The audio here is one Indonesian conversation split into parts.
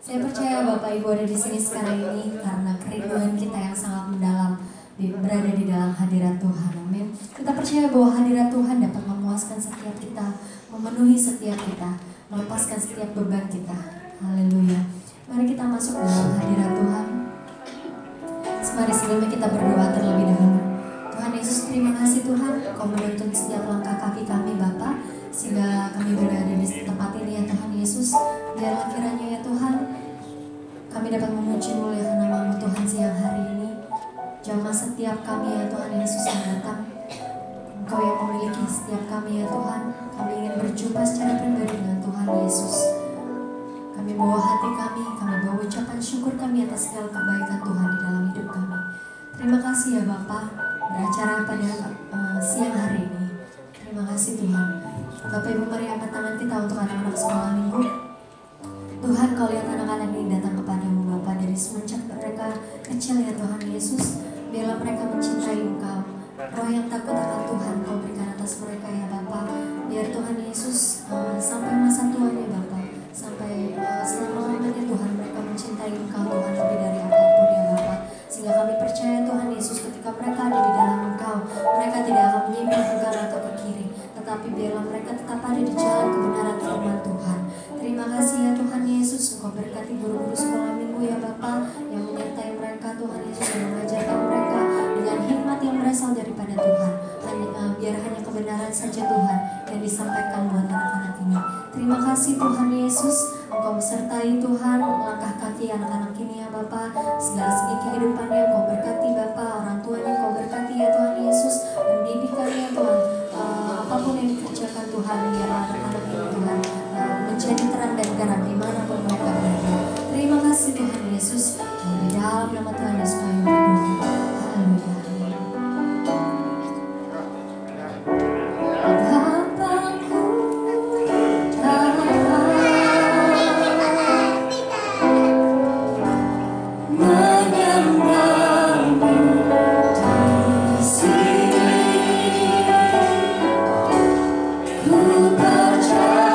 Saya percaya Bapak Ibu ada di sini sekarang ini karena kerinduan kita yang sangat mendalam berada di dalam hadirat Tuhan. Amin. Kita percaya bahwa hadirat Tuhan dapat memuaskan setiap kita, memenuhi setiap kita, melepaskan setiap beban kita. Haleluya. Mari kita masuk dalam hadirat Tuhan. Mari sebelumnya kita berdoa terlebih dahulu. Tuhan Yesus, terima kasih Tuhan, Kau menuntun setiap langkah kaki kami Bapa, sehingga kami berada di tempat ini ya Tuhan Yesus. Biarlah kiranya ya Tuhan, kami dapat memuji muliakan nama-Mu Tuhan siang hari ini. Jamah setiap kami ya Tuhan Yesus yang datang, Engkau yang memiliki setiap kami ya Tuhan. Kami ingin berjumpa secara pribadi dengan Tuhan Yesus. Kami bawa hati kami bawa ucapan syukur kami atas segala kebaikan Tuhan di dalam hidup kami. Terima kasih ya Bapa, beracara pada siang hari ini. Terima kasih Tuhan. Bapak Ibu, mari angkat tangan kita untuk anak-anak sekolah minggu. Tuhan, Kau lihat anak-anak ini datang kepadamu Bapa dari semenjak mereka kecil ya Tuhan Yesus. Biarlah mereka mencintai Engkau. Roh yang takut akan Tuhan Kau berikan atas mereka ya Bapa. Biar Tuhan Yesus sampai masa tuanya Bapa, sampai selama-lamanya Tuhan mereka mencintai Engkau Tuhan lebih dari apapun ya Bapa. Sehingga kami percaya Tuhan Yesus ketika mereka ada di dalam Engkau, mereka tidak akan menyimpang ke kanan atau ke kiri, tetapi biarlah mereka tetap ada di jalan kebenaran firman Tuhan. Terima kasih ya Tuhan Yesus, Engkau berkati guru-guru sekolah minggu ya Bapa, yang menyertai mereka Tuhan Yesus, yang mengajarkan mereka dengan hikmat yang berasal daripada Tuhan. Biar hanya kebenaran saja Tuhan yang disampaikan buat anak-anak ini. Terima kasih Tuhan Yesus, Engkau mesertai Tuhan langkah kaki anak-anak ini ya Bapa. Segala segi kehidupannya Engkau berkati Bapa, orang tuanya Engkau berkati ya Tuhan Yesus, pendidikannya Tuhan, apapun yang dikerjakan Tuhan, biarlah anak-anak ini Tuhan menjadi terang dan garam dimanapun mereka berada. Terima kasih Tuhan Yesus, di dalam nama Tuhan Yesus kami berdoa. Haleluya. Ku percaya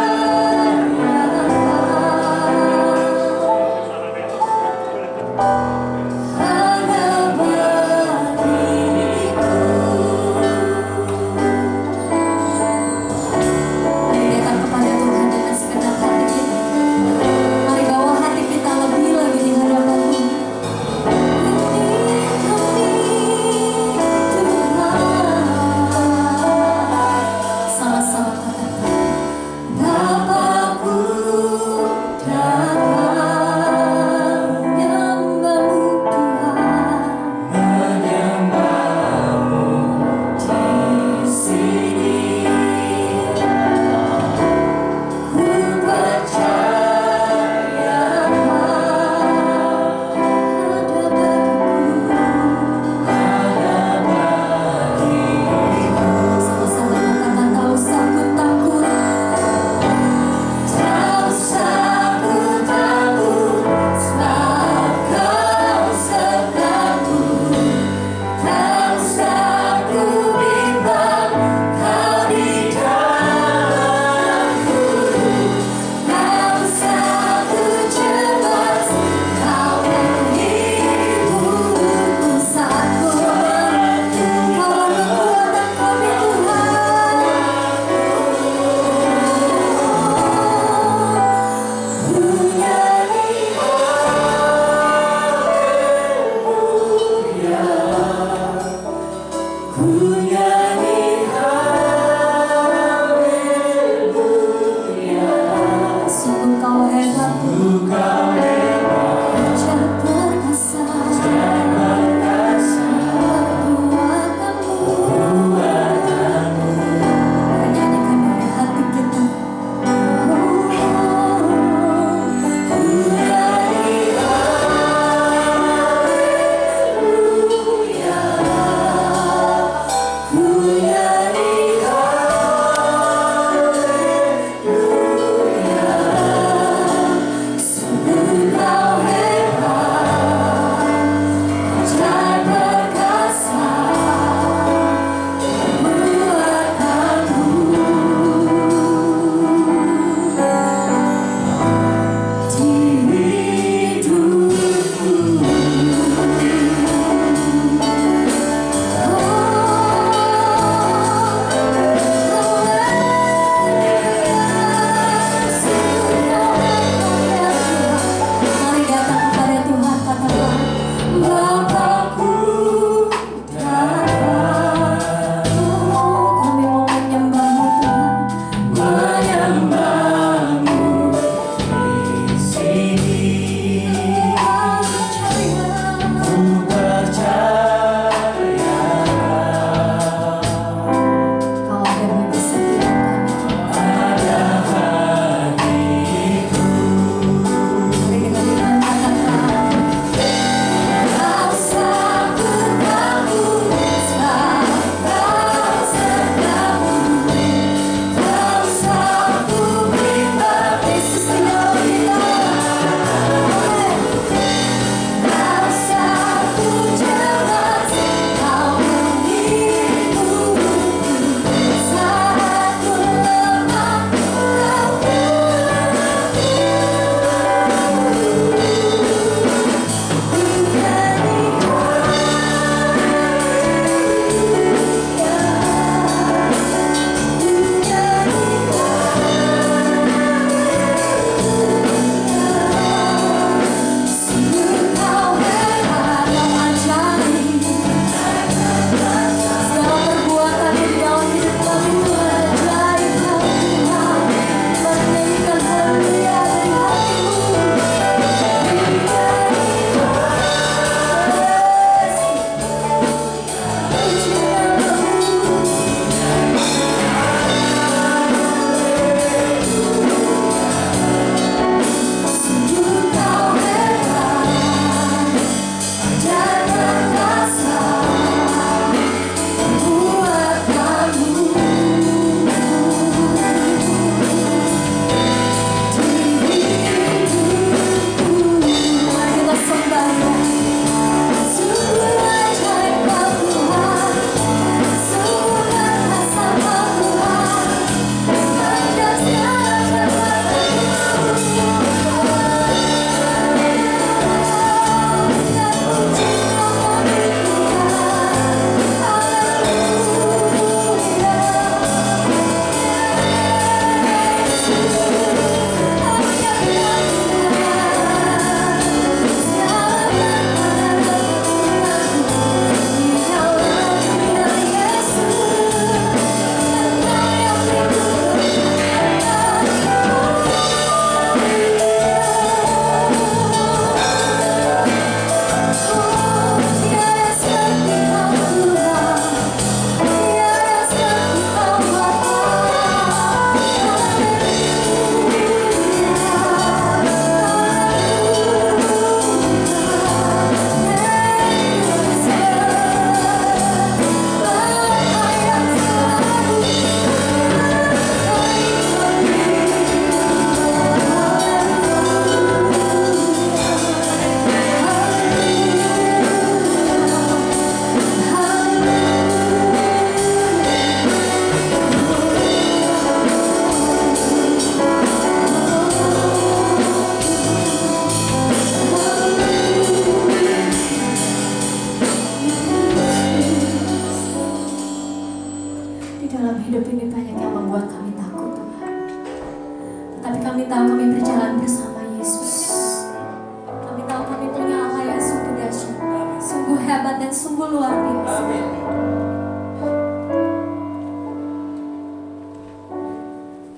hebat dan sungguh luar biasa.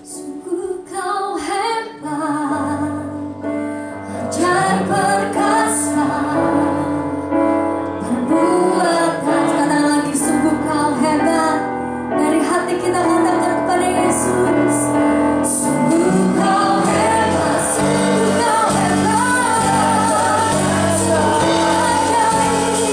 Sungguh kau hebat, ajaib perkasa, perbuatan. Kata lagi, sungguh kau hebat. Dari hati kita katakan kepada Yesus, sungguh kau hebat, sungguh kau hebat, sungguh ajaib.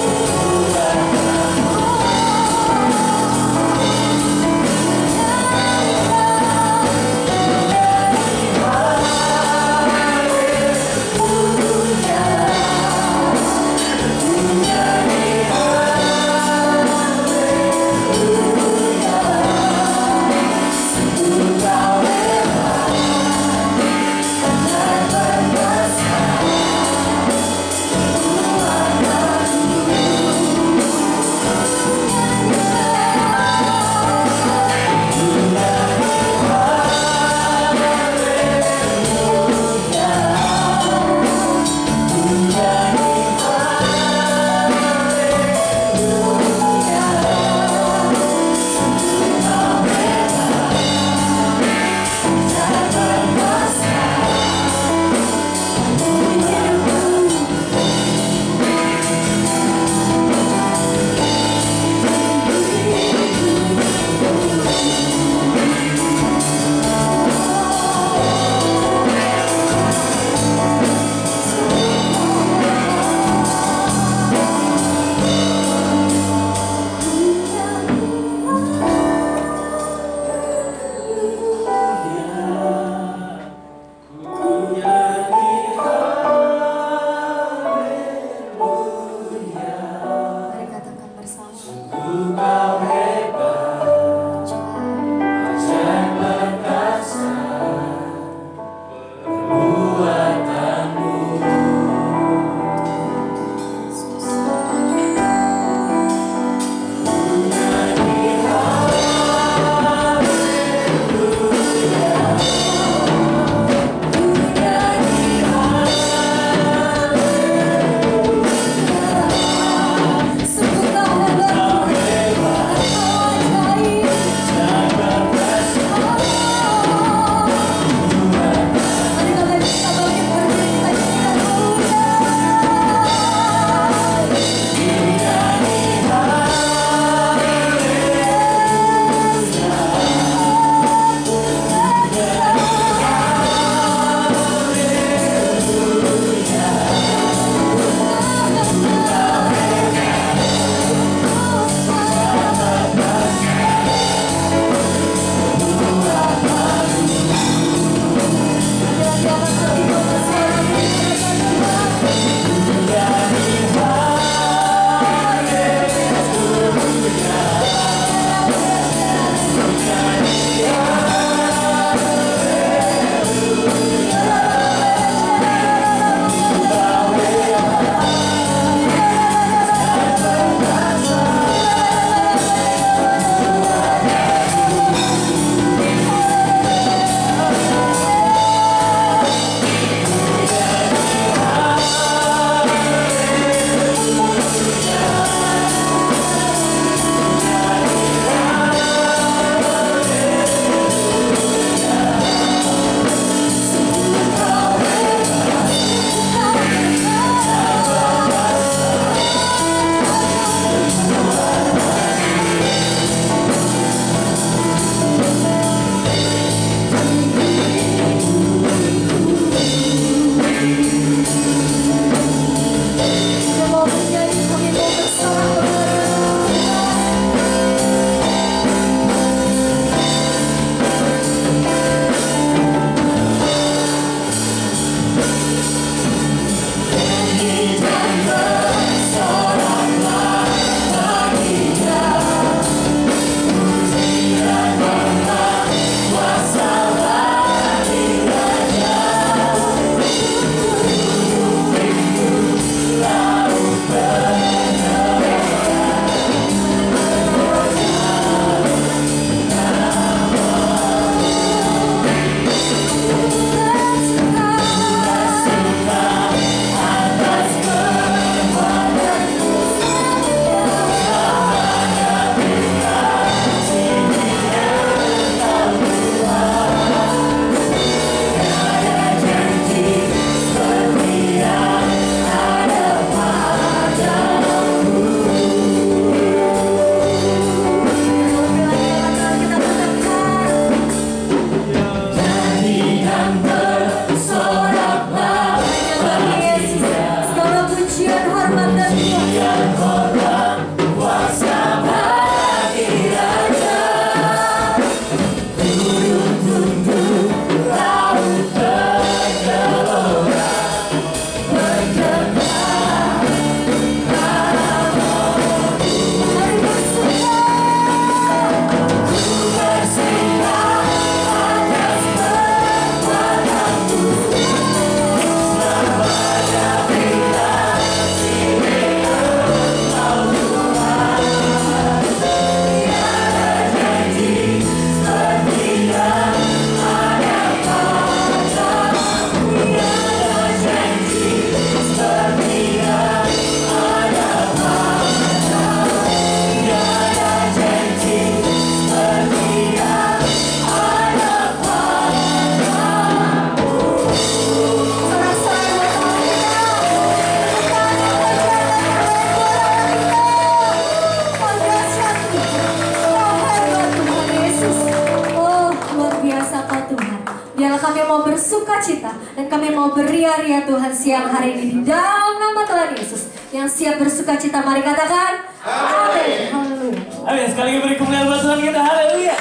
bersuka cita. Dan kami mau beria-ria Tuhan siang hari ini di dalam nama Tuhan Yesus. Yang siap bersuka cita, mari katakan amin. Haleluya. Amin. Sekali lagi beri kemuliaan buat Tuhan kita. Haleluya.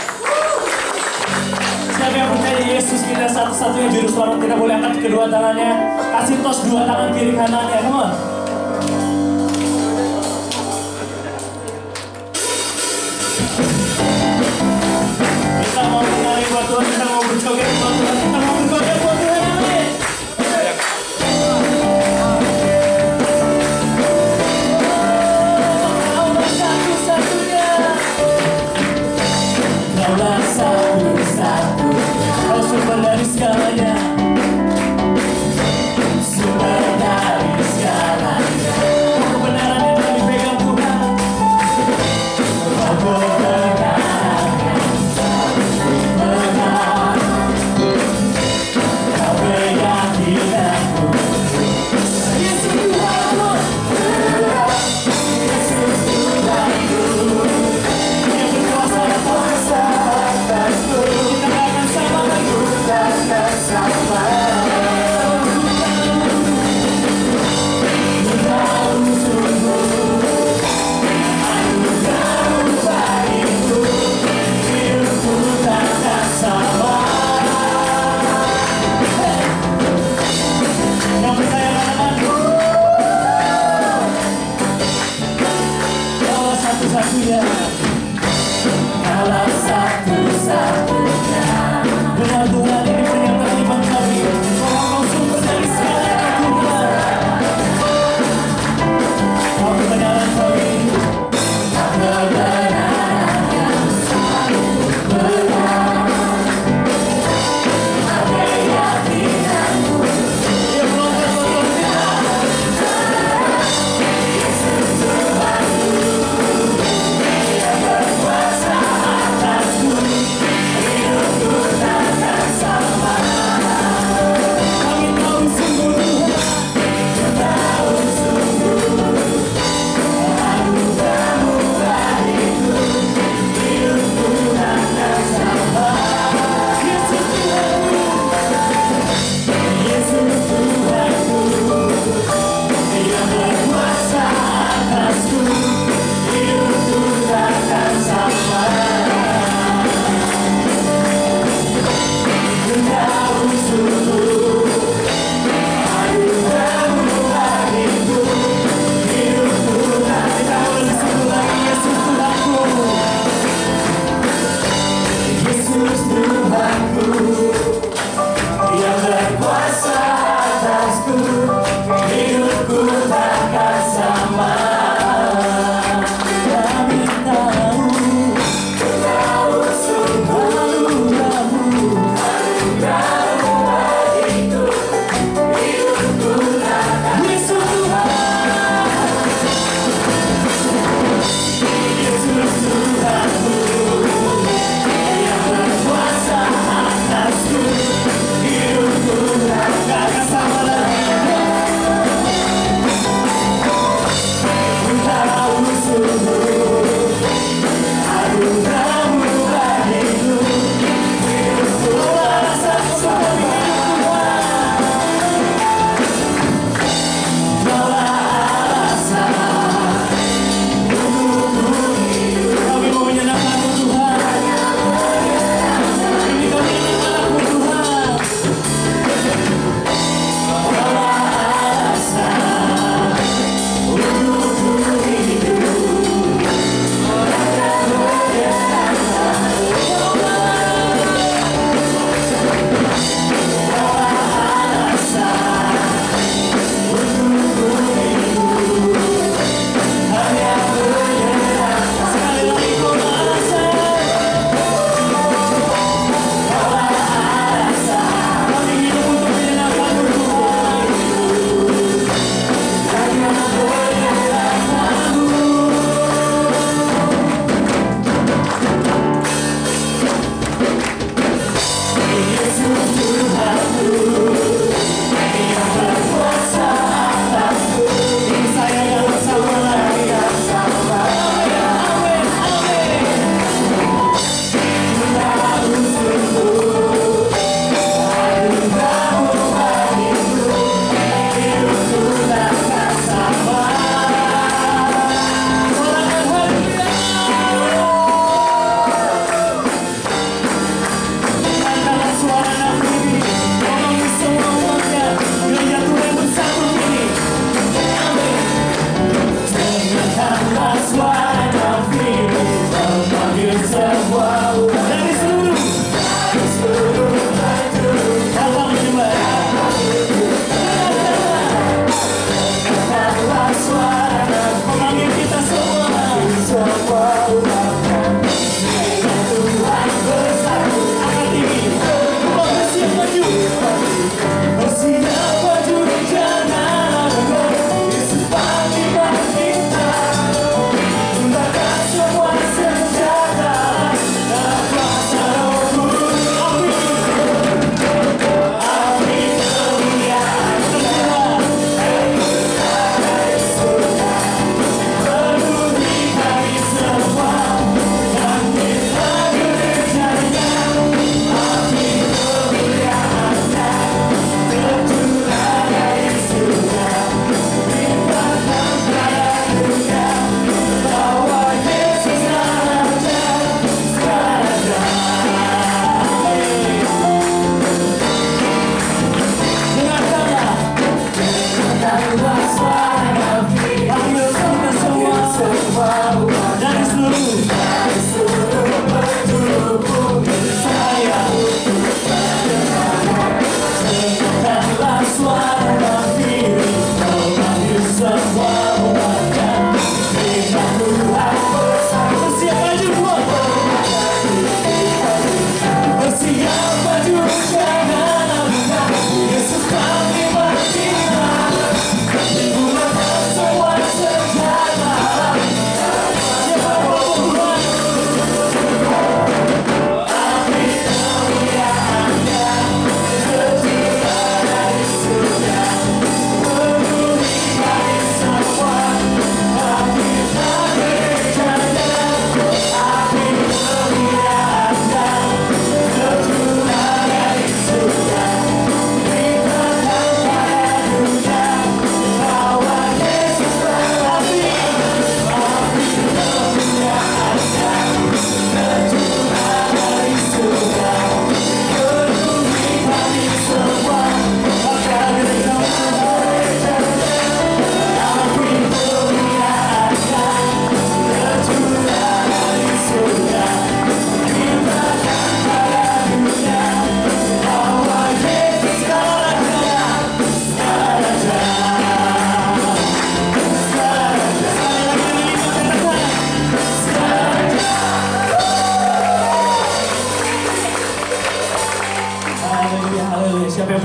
Siapa yang percaya Yesus kita satu-satunya juru selamat, kita boleh angkat kedua tangannya. Kasih tos dua tangan kiri kanannya. Come on. Kita mau menari buat Tuhan, kita mau berjoget buat Tuhan, kita mau bergoyang buat Tuhan. Amin. Kaulah satu-satunya, kaulah satu-satunya, kau sumber dari segalanya, sumber dari segalanya.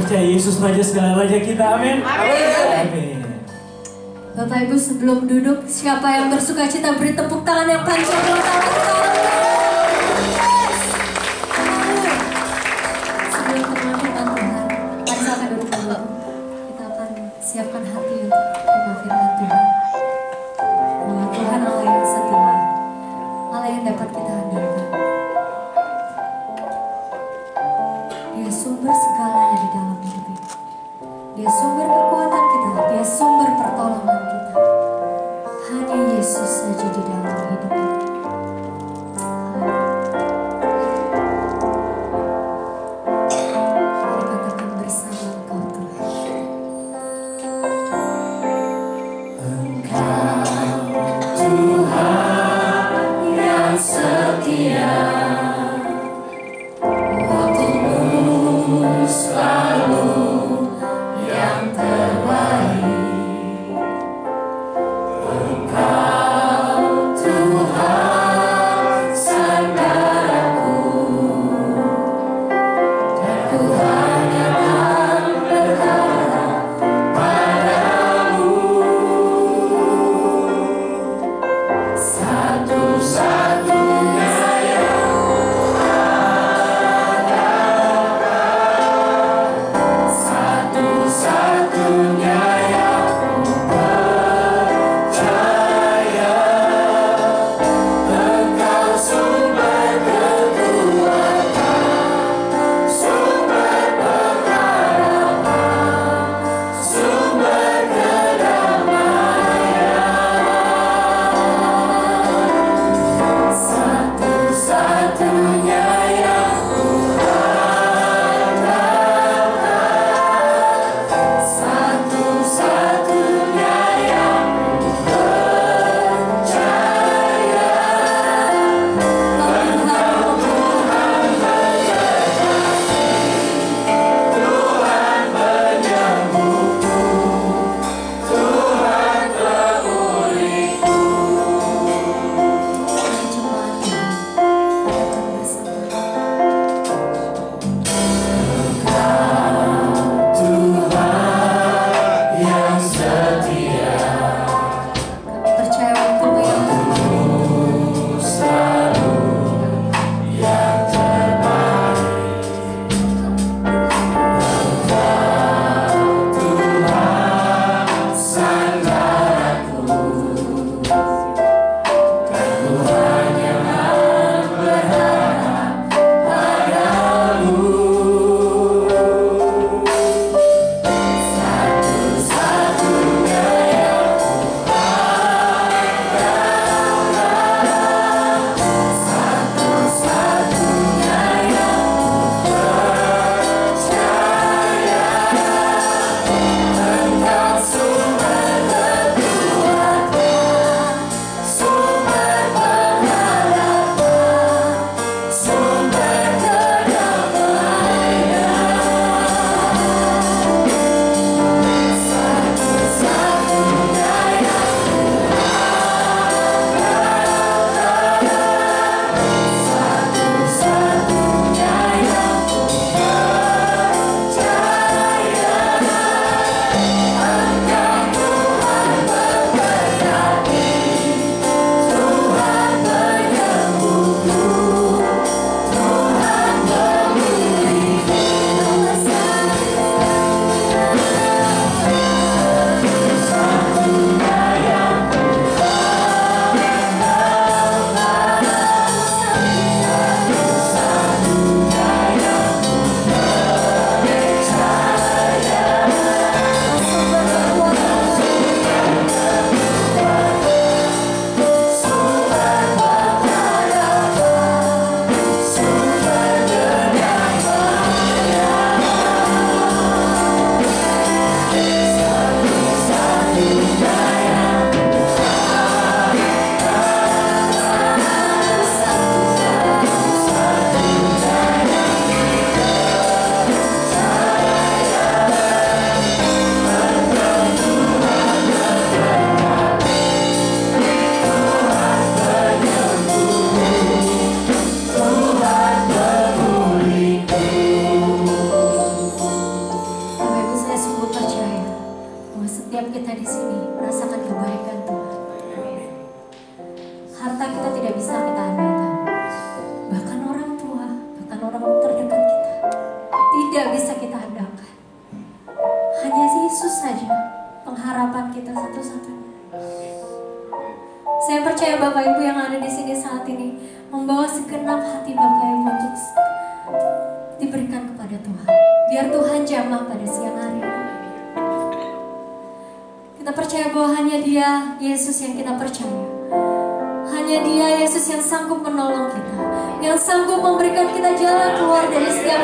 percaya Yesus Raja segala Raja kita, amin. Amin. Bapak Ibu sebelum duduk, siapa yang bersuka cita beri tepuk tangan yang panjang buat Allah. Sebelum firman Tuhan, mari silakan duduk dulu. Kita akan siapkan hati untuk terima firman Tuhan. Bahwa Tuhan Allah yang setia, Allah yang dapat kita andalkan. Dia sumber segalanya di dalam hidup ini. Dia sumber kekuatan kita, dia sumber pertolongan kita. Hanya Yesus saja di dalam hidup ini. Mari katakan bersama Engkau Tuhan. Satu-satunya di sini merasakan kebaikan Tuhan. Harta kita tidak bisa kita andalkan. Bahkan orang tua, bahkan orang terdekat kita tidak bisa kita andalkan. Hanya Yesus saja pengharapan kita satu-satunya. Saya percaya Bapak Ibu yang ada di sini saat ini membawa segenap hati Bapak Ibu untuk diberikan kepada Tuhan. Biar Tuhan jamah pada siang hari ini. Kita percaya bahwa hanya Dia, Yesus yang kita percaya. Hanya Dia, Yesus yang sanggup menolong kita, yang sanggup memberikan kita jalan keluar dari setiap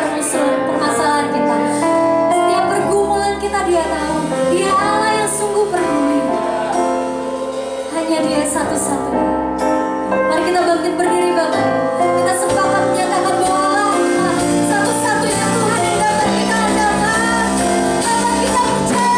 permasalahan kita. Setiap pergumulan kita Dia tahu. Dia Allah yang sungguh peduli. Hanya Dia satu-satunya. Mari kita bangkit berdiri Bapak Ibu. Kita sepakat menyatakan bahwa Allah satu-satunya Tuhan yang dapat kita andalkan. Dapat kita percaya hanya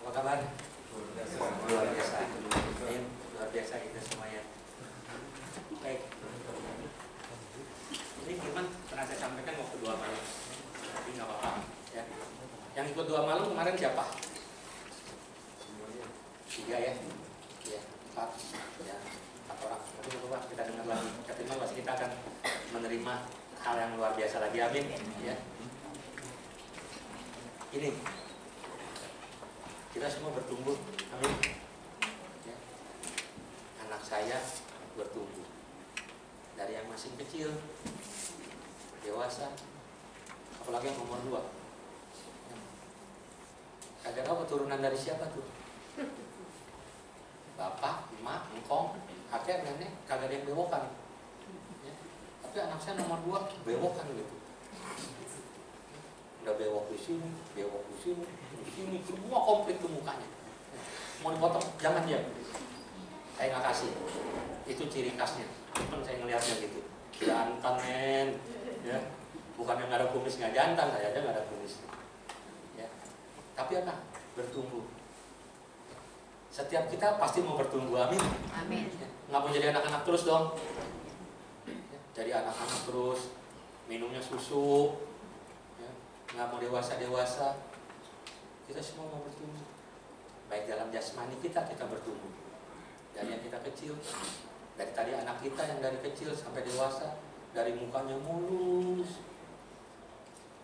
Apa kabar? Luar biasa. ya 4 ya 4 orang. Aduh Bapak, kita dengar lagi ketika pasti kita akan menerima hal yang luar biasa lagi, amin ya. Ini kita semua bertumbuh, amin ya. Anak saya bertumbuh dari yang masih kecil, dewasa, apalagi yang nomor 2. Kagak tahu keturunan dari siapa tuh, bapak, emak, engkong, kakek, nenek, kagak ada yang bewokan ya. Tapi anak saya nomor 2 bewokan gitu, udah bewok di sini, bewok di sini, di sini, semua komplit tuh mukanya. Mau dipotong, jangan dia. Saya nggak kasih. Itu ciri khasnya. Cuman saya ngelihatnya gitu. Jantan men, ya. Bukan yang nggak ada kumis, nggak jantan, saya aja nggak ada kumis. Ya. Tapi apa? Bertumbuh. Setiap kita pasti mau bertumbuh, amin. Amin. Ya. Nggak mau jadi anak-anak terus dong. Ya. Jadi anak-anak terus, minumnya susu. Nggak mau dewasa-dewasa, kita semua mau bertumbuh. Baik dalam jasmani kita bertumbuh. Dari yang kita kecil, dari tadi anak kita yang dari kecil sampai dewasa, dari mukanya mulus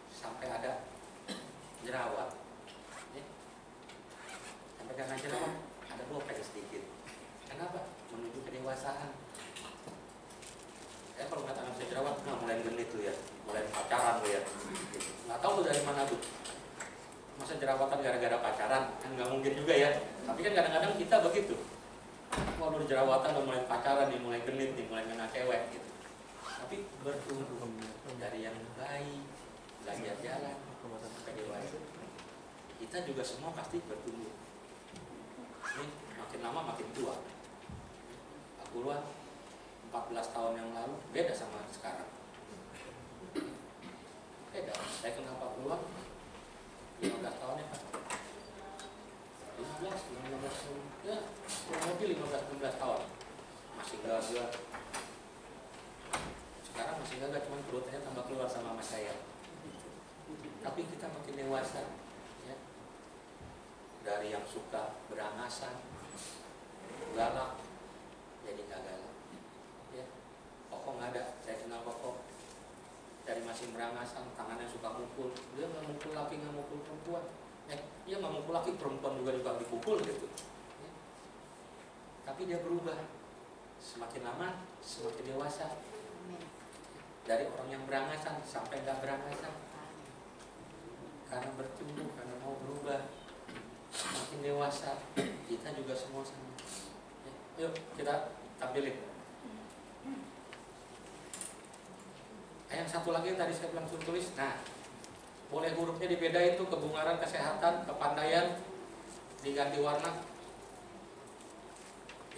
sampai ada jerawat. Sampai karena jerawat ada bopeng sedikit. Kenapa? Menuju kedewasaan. Saya kalau nggak anak saya jerawat, mulai genit tuh ya, mulai pacaran tuh ya. Nggak tahu tuh dari mana tuh. Masa jerawatan gara-gara pacaran? Kan nggak mungkin juga ya. Tapi kan kadang-kadang kita begitu. Waduh jerawatan udah mulai pacaran nih, mulai genit nih, mulai kena cewek gitu. Tapi bertumbuh dari yang baik, belajar jalan, sampai dewasa. Kita juga semua pasti bertumbuh. Ini makin lama makin tua. Aku luar 14 tahun yang lalu beda sama sekarang. Beda. Saya kenal Pak Puluhan 15 tahun ya Pak. 15 tahun. Ya, kurang lebih 15-16 tahun. Masih gagah. Sekarang masih gagah, cuman perutnya tambah keluar sama mas saya. Tapi kita makin dewasa ya. Dari yang suka berangasan, galak, jadi gak galak. Ya, Koko nggak ada, saya kenal Koko dari masih berangasan, tangannya suka mukul, dia nggak mukul laki, nggak mukul perempuan, dia nggak mukul laki, perempuan juga dipukul gitu. Ya. Tapi dia berubah, semakin lama semakin dewasa, dari orang yang berangasan sampai nggak berangasan, karena bertumbuh, karena mau berubah, semakin dewasa, kita juga semua sama. Ya. Yuk kita tampilin. Yang satu lagi yang tadi saya bilang suruh tulis. Nah, boleh hurufnya dibedain tuh, kebugaran, kesehatan, kepandaian, diganti warna.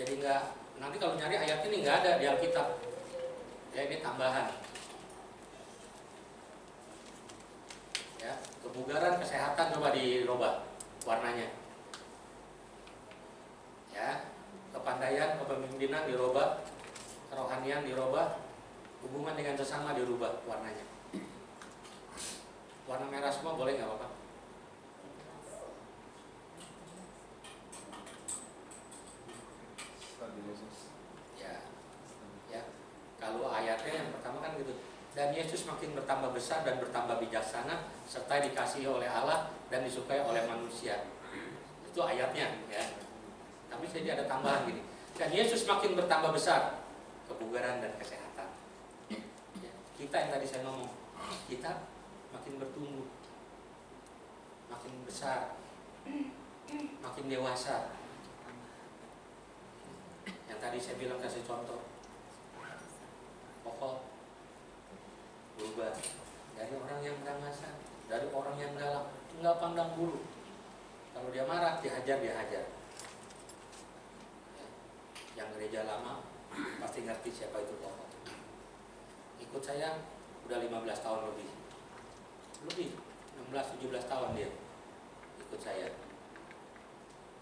Jadi nggak, nanti kalau nyari ayat ini nggak ada di Alkitab. Ya ini tambahan. Ya, kebugaran, kesehatan coba dirubah warnanya. Ya, kepandaian, kepemimpinan dirubah, kerohanian dirubah. Hubungan dengan sesama dirubah warnanya. Warna merah semua boleh nggak Bapak? Ya, ya. Kalau ayatnya yang pertama kan gitu. Dan Yesus makin bertambah besar dan bertambah bijaksana, serta dikasihi oleh Allah dan disukai oleh manusia. Itu ayatnya, ya. Tapi jadi ada tambahan gini. Dan Yesus makin bertambah besar, kebugaran dan kesehatan. Kita yang tadi saya ngomong, kita makin bertumbuh, makin besar, makin dewasa. Yang tadi saya bilang kasih contoh, pokok berubah dari orang yang berangasan, dari orang yang galak, nggak pandang bulu. Kalau dia marah, dihajar, dia hajar. Yang gereja lama pasti ngerti siapa itu pokok. Ikut saya udah 15 tahun lebih 16-17 tahun dia ikut saya.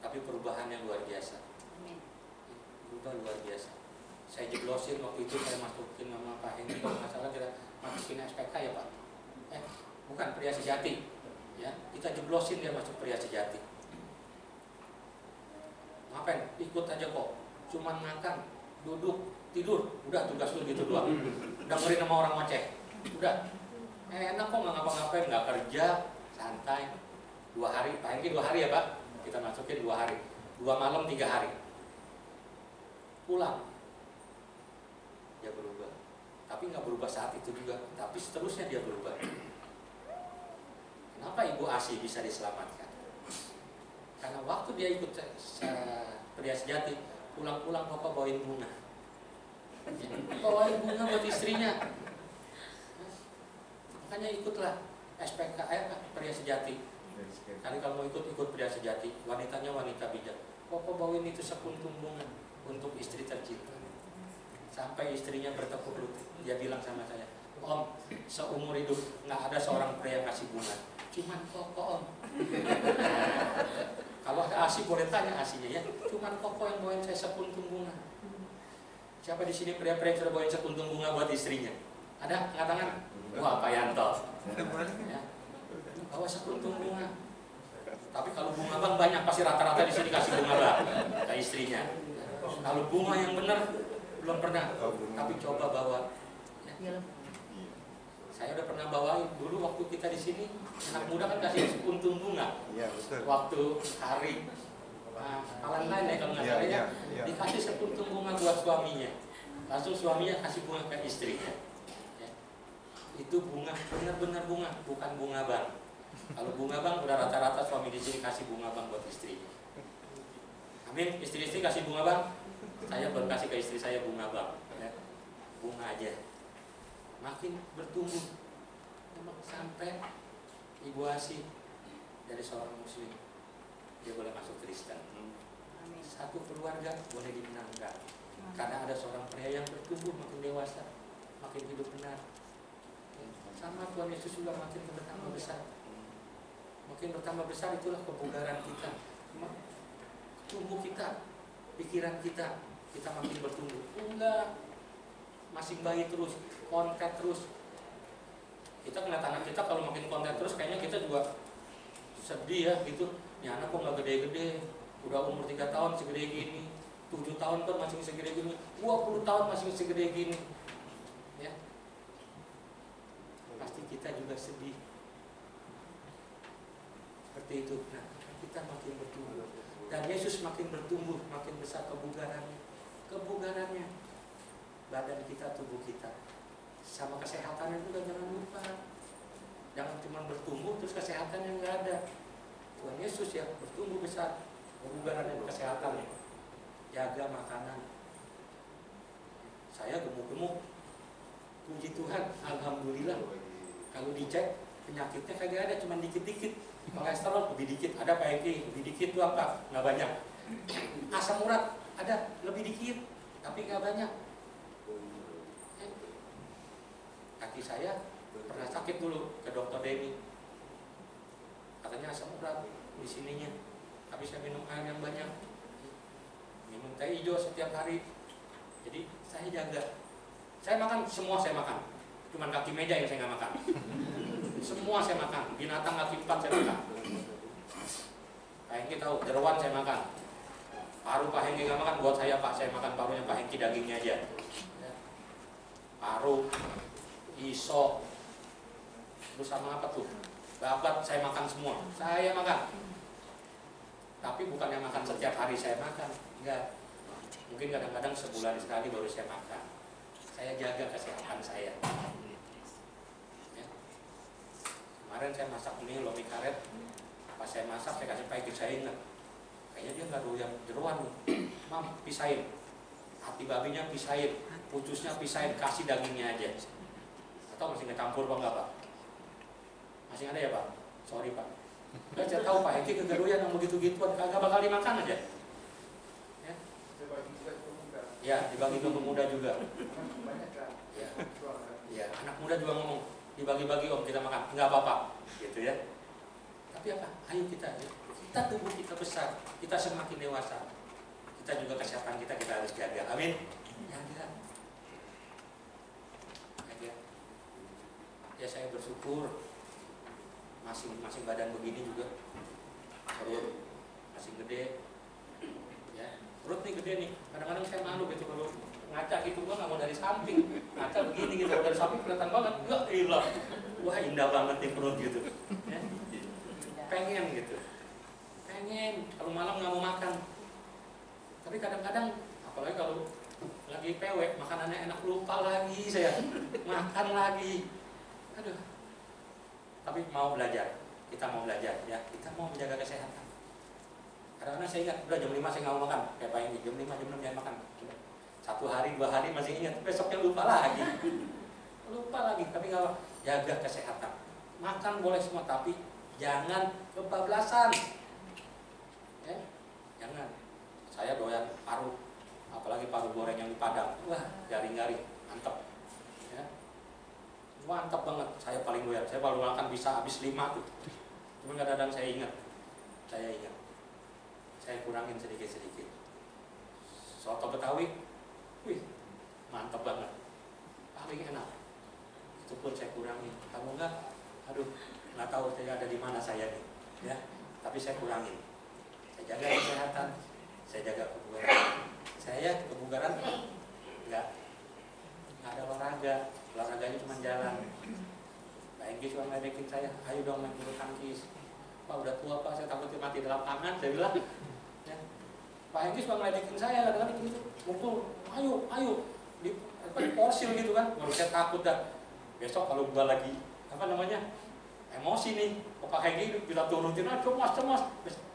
Tapi perubahannya luar biasa. Berubah luar biasa. Saya jeblosin waktu itu, saya masukin sama Pak Henry, kalau nggak salah kita masukin SPK ya Pak. Bukan, Pria Sejati. Ya, kita jeblosin dia masuk Pria Sejati. Kenapa ngapa-ngapain, ikut aja kok. Cuman makan, duduk, tidur, udah tugas lu gitu doang. Dengerin sama orang ngoceh, udah. Enak kok nggak ngapa-ngapain, nggak kerja, santai. 2 hari, paling 2 hari ya Pak. Kita masukin 2 hari, 2 malam 3 hari. Pulang, dia berubah. Tapi nggak berubah saat itu juga, tapi seterusnya dia berubah. Kenapa Ibu Asi bisa diselamatkan? Karena waktu dia ikut pria sejati, pulang-pulang Bapak bawain bunga. Bawain bunga buat istrinya. Makanya ikutlah SPK, pria sejati. Kali kalau mau ikut pria sejati, wanitanya wanita bijak. Bapak bawain itu sepuntung bunga untuk istri tercinta. Sampai istrinya bertekuk lutut, dia bilang sama saya, Om, seumur hidup nggak ada seorang pria yang kasih bunga, cuman Koko Om. Kalau ada Asi boleh tanya Asinya ya, cuman Koko yang bawain saya sepuntung bunga. Siapa di sini pria-pria yang sudah bawain sepuntung bunga buat istrinya? Ada? Angkat tangan. Wah, Pak Yanto. Ya. Bawa sepuntung bunga. Tapi kalau bunga bang banyak, pasti rata-rata di sini kasih bunga bang ke istrinya. Kalau bunga yang benar belum pernah, tapi coba bawa. Ya. Saya udah pernah bawain dulu waktu kita di sini, anak muda kan kasih sepuntung bunga. Iya, betul. Waktu hari Valentine ya kalau nggak salah ya, dikasih sepuntung bunga buat suaminya. Langsung suaminya kasih bunga ke istrinya. Ya. Itu bunga, benar-benar bunga, bukan bunga bang. Kalau bunga bang udah rata-rata suami di sini kasih bunga bang buat istrinya. Amin, istri-istri kasih bunga bang. Saya baru kasih ke istri saya bunga bang. Ya. Bunga aja. Makin bertumbuh. Memang sampai Ibu Asi dari seorang muslim, dia boleh masuk Kristen. Satu keluarga boleh dimenangkan. Karena ada seorang pria yang bertumbuh makin dewasa, makin hidup benar. Sama Tuhan Yesus juga makin bertambah besar. Makin bertambah besar itulah kebugaran kita. Tumbuh kita, pikiran kita makin bertumbuh. Enggak, masih bayi terus, konten terus. Kita ngeliat anak kita kalau makin konten terus, kayaknya kita juga sedih ya gitu. Ini anak kok nggak gede-gede, udah umur 3 tahun segede gini, 7 tahun kan masih segede gini, 20 tahun masih segede gini. Ya, pasti kita juga sedih. Seperti itu. Nah, kita makin bertumbuh. Dan Yesus makin bertumbuh, makin besar kebugarannya. Kebugarannya. Badan kita, tubuh kita. Sama kesehatannya juga jangan lupa. Jangan cuma bertumbuh terus kesehatannya nggak ada. Tuhan Yesus ya bertumbuh besar, kebugaran dan kesehatannya. Jaga makanan. Saya gemuk-gemuk. Puji Tuhan, alhamdulillah. Kalau dicek penyakitnya kagak ada, cuma dikit-dikit. Kolesterol lebih dikit, ada Pak Eki, lebih dikit tuh apa? Nggak banyak. Asam urat ada, lebih dikit, tapi nggak banyak. Kaki saya pernah sakit dulu ke dokter Denny. Katanya asam urat di sininya. Tapi saya minum air yang banyak, minum teh hijau setiap hari. Jadi saya jaga. Saya makan semua, saya makan. Cuman kaki meja yang saya nggak makan. Semua saya makan. Binatang kaki 4 saya makan. Pak Hengki tahu, jeroan saya makan. Paru Pak Hengki nggak makan, buat saya Pak. Saya makan parunya Pak Hengki, dagingnya aja. Paru, iso, terus sama apa tuh? Babat saya makan semua. Saya makan. Tapi bukan yang makan setiap hari saya makan. Enggak. Mungkin kadang-kadang sebulan sekali baru saya makan. Saya jaga kesehatan saya. Ya. Kemarin saya masak mie lomi karet. Pas saya masak, saya kasih Pak Eki, saya ingat. Kayaknya dia nggak doyan jeroan nih. Mam, pisahin. Hati babinya pisahin. Pucusnya pisahin, kasih dagingnya aja. Atau masih ngecampur Pak nggak Pak? Masih ada ya Pak? Sorry Pak. Saya tahu Pak Eki nggak doyan yang begitu-gituan, kagak bakal dimakan aja. Ya. Ya, dibagi ke pemuda juga. Ya. Ya, anak muda juga ngomong, dibagi-bagi Om kita makan, nggak apa-apa, gitu ya. Tapi apa? Ayo kita, ya. Kita tubuh kita besar, kita semakin dewasa, kita juga kesehatan kita harus jaga. Amin. Ya saya bersyukur masing badan begini juga, perut masih gede. Ya, perut nih gede nih. Kadang-kadang saya malu gitu kalau ngaca gitu, gua nggak mau dari samping, ngaca begini gitu, kalau dari samping kelihatan banget. Enggak, ilah. Wah, indah banget nih perut gitu. Ya. Pengen gitu. Pengen, kalau malam nggak mau makan. Tapi kadang-kadang, apalagi kalau lagi PW, makanannya enak, lupa lagi saya. Makan lagi. Aduh. Tapi mau belajar. Kita mau belajar ya. Kita mau menjaga kesehatan. Kadang-kadang saya ingat, udah jam 5 saya nggak mau makan. Kayak Pak ini, jam 5, jam 6 jangan makan. 1 hari, 2 hari masih ingat, besoknya lupa lagi. Lupa lagi, tapi nggak jaga kesehatan. Makan boleh semua, tapi jangan kebablasan. Ya, jangan. Saya doyan paru, apalagi paru goreng yang di Padang. Wah, garing-garing, mantap. Ya. Mantap banget, saya paling doyan. Saya baru makan bisa habis 5 tuh. Cuma kadang-kadang saya ingat. Saya kurangin sedikit-sedikit. Soto Betawi, wih, mantap banget. Paling enak. Itu pun saya kurangin. Kalau enggak, aduh, nggak tahu saya ada di mana saya nih. Ya, tapi saya kurangin. Saya jaga kesehatan, saya jaga kebugaran. Saya kebugaran nggak ada olahraga. Olahraganya cuma jalan. Pak Enggi cuma ngeledekin saya, ayo dong main bulu tangkis. Pak udah tua Pak, saya takut mati di lapangan, saya bilang. Ya. Pak Enggi cuma ngeledekin saya, kadang-kadang gitu, mukul, ayo, di porsil gitu kan. Waduh, saya takut dah. Besok kalau gua lagi, emosi nih, Pak Enggi bila turutin, cemas,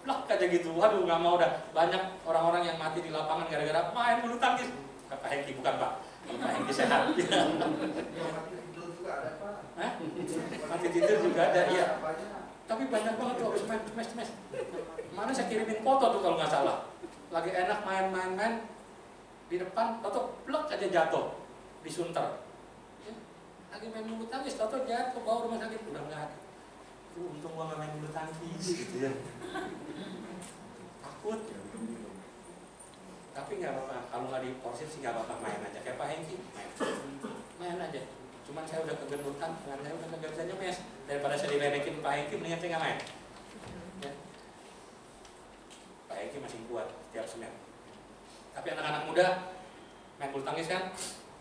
blak aja gitu. Waduh, nggak mau dah. Banyak orang-orang yang mati di lapangan gara-gara main bulu tangkis. Pak Enggi bukan Pak. Pak Enggi sehat. Mati tidur juga ada, iya. Tapi banyak banget tuh habis main cemes. Mana saya kirimin foto tuh kalau nggak salah. Lagi enak main di depan, toto blok aja jatuh, disunter. Ya. Lagi main bulu tangkis, toto jatuh, bawa rumah sakit, udah nggak ada. Untung gua nggak main bulu tangkis gitu ya. Takut. Tapi nggak apa-apa, kalau nggak diporsir sih nggak apa-apa, main aja kayak Pak Hengki, main aja. Cuman saya udah kegendutan, saya udah nggak bisa nyemes. Daripada saya diledekin Pak Hengki, mendingan saya nggak main. Ya. Pak Hengki masih kuat tiap Senin. Tapi anak-anak muda main bulu tangkis kan,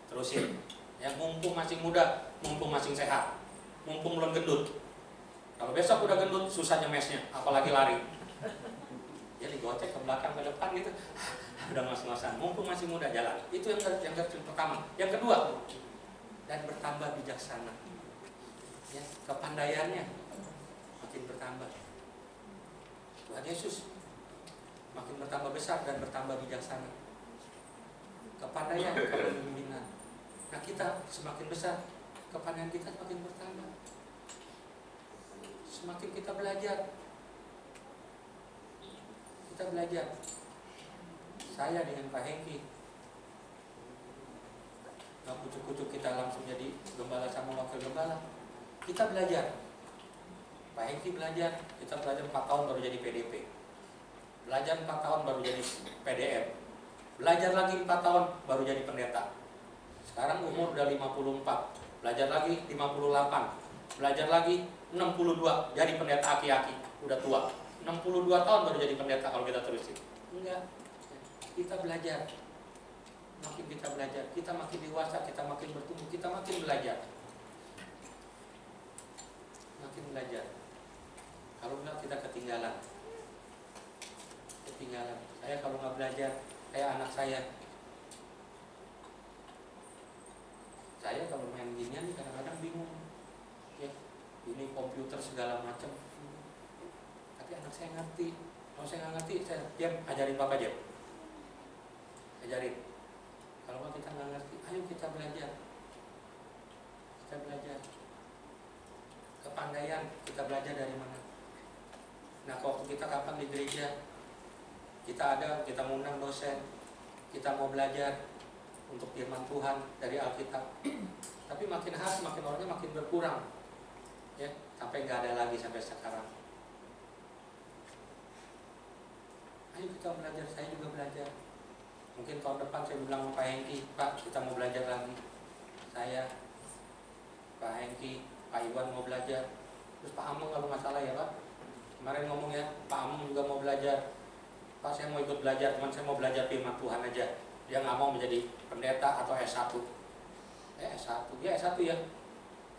terusin. Ya, mumpung masih muda, mumpung masih sehat, mumpung belum gendut. Kalau besok udah gendut, susah nyemesnya, apalagi lari. Ya digocek ke belakang ke depan gitu, udah ngos-ngosan. Mumpung masih muda jalan. Itu yang pertama. Yang kedua, dan bertambah bijaksana. Ya, kepandaiannya makin bertambah. Tuhan Yesus makin bertambah besar dan bertambah bijaksana. Kepandaian, kepemimpinan. Nah, kita semakin besar, kepandaian kita semakin bertambah. Semakin kita belajar. Saya dengan Pak Hengki, nggak kucuk-kucuk kita langsung jadi gembala sama wakil gembala. Kita belajar. Pak Hengki belajar. Kita belajar 4 tahun baru jadi PDP. Belajar 4 tahun baru jadi PDM. Belajar lagi 4 tahun baru jadi pendeta. Sekarang umur udah 54. Belajar lagi 58. Belajar lagi 62 jadi pendeta aki-aki. Udah tua. 62 tahun baru jadi pendeta kalau kita terusin. Enggak. Kita belajar. Makin kita belajar, kita makin dewasa, kita makin bertumbuh, kita makin belajar. Makin belajar. Kalau enggak kita ketinggalan. Saya kalau nggak belajar, kayak anak saya. Saya kalau main ginian kadang-kadang bingung. Ya, ini komputer segala macam. Tapi anak saya ngerti. Kalau saya nggak ngerti, saya diam, ajarin Papa aja. Ajarin. Kalau kita nggak ngerti, ayo kita belajar. Kepandaian, kita belajar dari mana? Nah, waktu kita kapan di gereja, kita mengundang dosen, kita mau belajar untuk firman Tuhan dari Alkitab. Tapi makin hari, makin orangnya makin berkurang. Ya, sampai nggak ada lagi sampai sekarang. Ayo kita belajar, saya juga belajar. Mungkin tahun depan saya bilang sama Pak Hengki, Pak kita mau belajar lagi. Saya, Pak Hengki, Pak Iwan mau belajar. Terus Pak Amung kalau nggak salah ya Pak. Kemarin ngomong ya, Pak Amung juga mau belajar. Pak saya mau ikut belajar, cuman saya mau belajar firman Tuhan aja. Dia nggak mau menjadi pendeta atau S1. S1, dia S1 ya.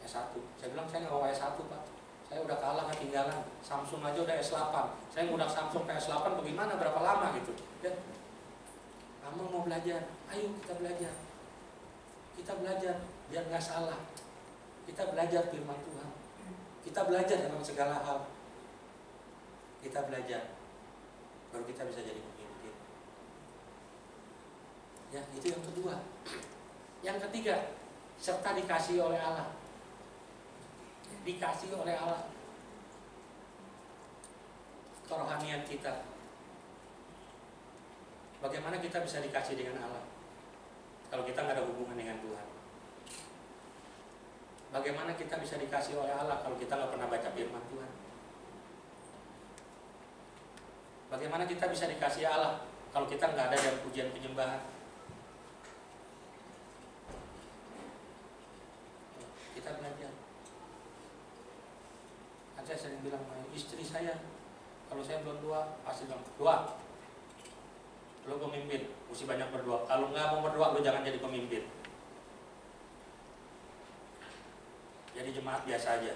S1. Saya bilang saya nggak mau S1 Pak. Saya udah kalah ketinggalan. Samsung aja udah S8. Saya ngundang Samsung ke S8 bagaimana, berapa lama gitu. Ya. Kamu mau belajar, ayo kita belajar. Kita belajar biar nggak salah. Kita belajar firman Tuhan. Kita belajar dalam segala hal. Kita belajar, baru kita bisa jadi pemimpin. Ya, itu yang kedua. Yang ketiga, serta dikasih oleh Allah. Dikasih oleh Allah. Kerohanian kita. Bagaimana kita bisa dikasih dengan Allah kalau kita nggak ada hubungan dengan Tuhan? Bagaimana kita bisa dikasih oleh Allah kalau kita nggak pernah baca firman Tuhan? Bagaimana kita bisa dikasih Allah kalau kita nggak ada dalam pujian penyembahan? Kita belajar. Kan saya sering bilang sama istri saya, kalau saya belum doa, pasti bilang doa. Lo pemimpin, mesti banyak berdoa. Kalau nggak mau berdoa, lo jangan jadi pemimpin. Jadi jemaat biasa aja.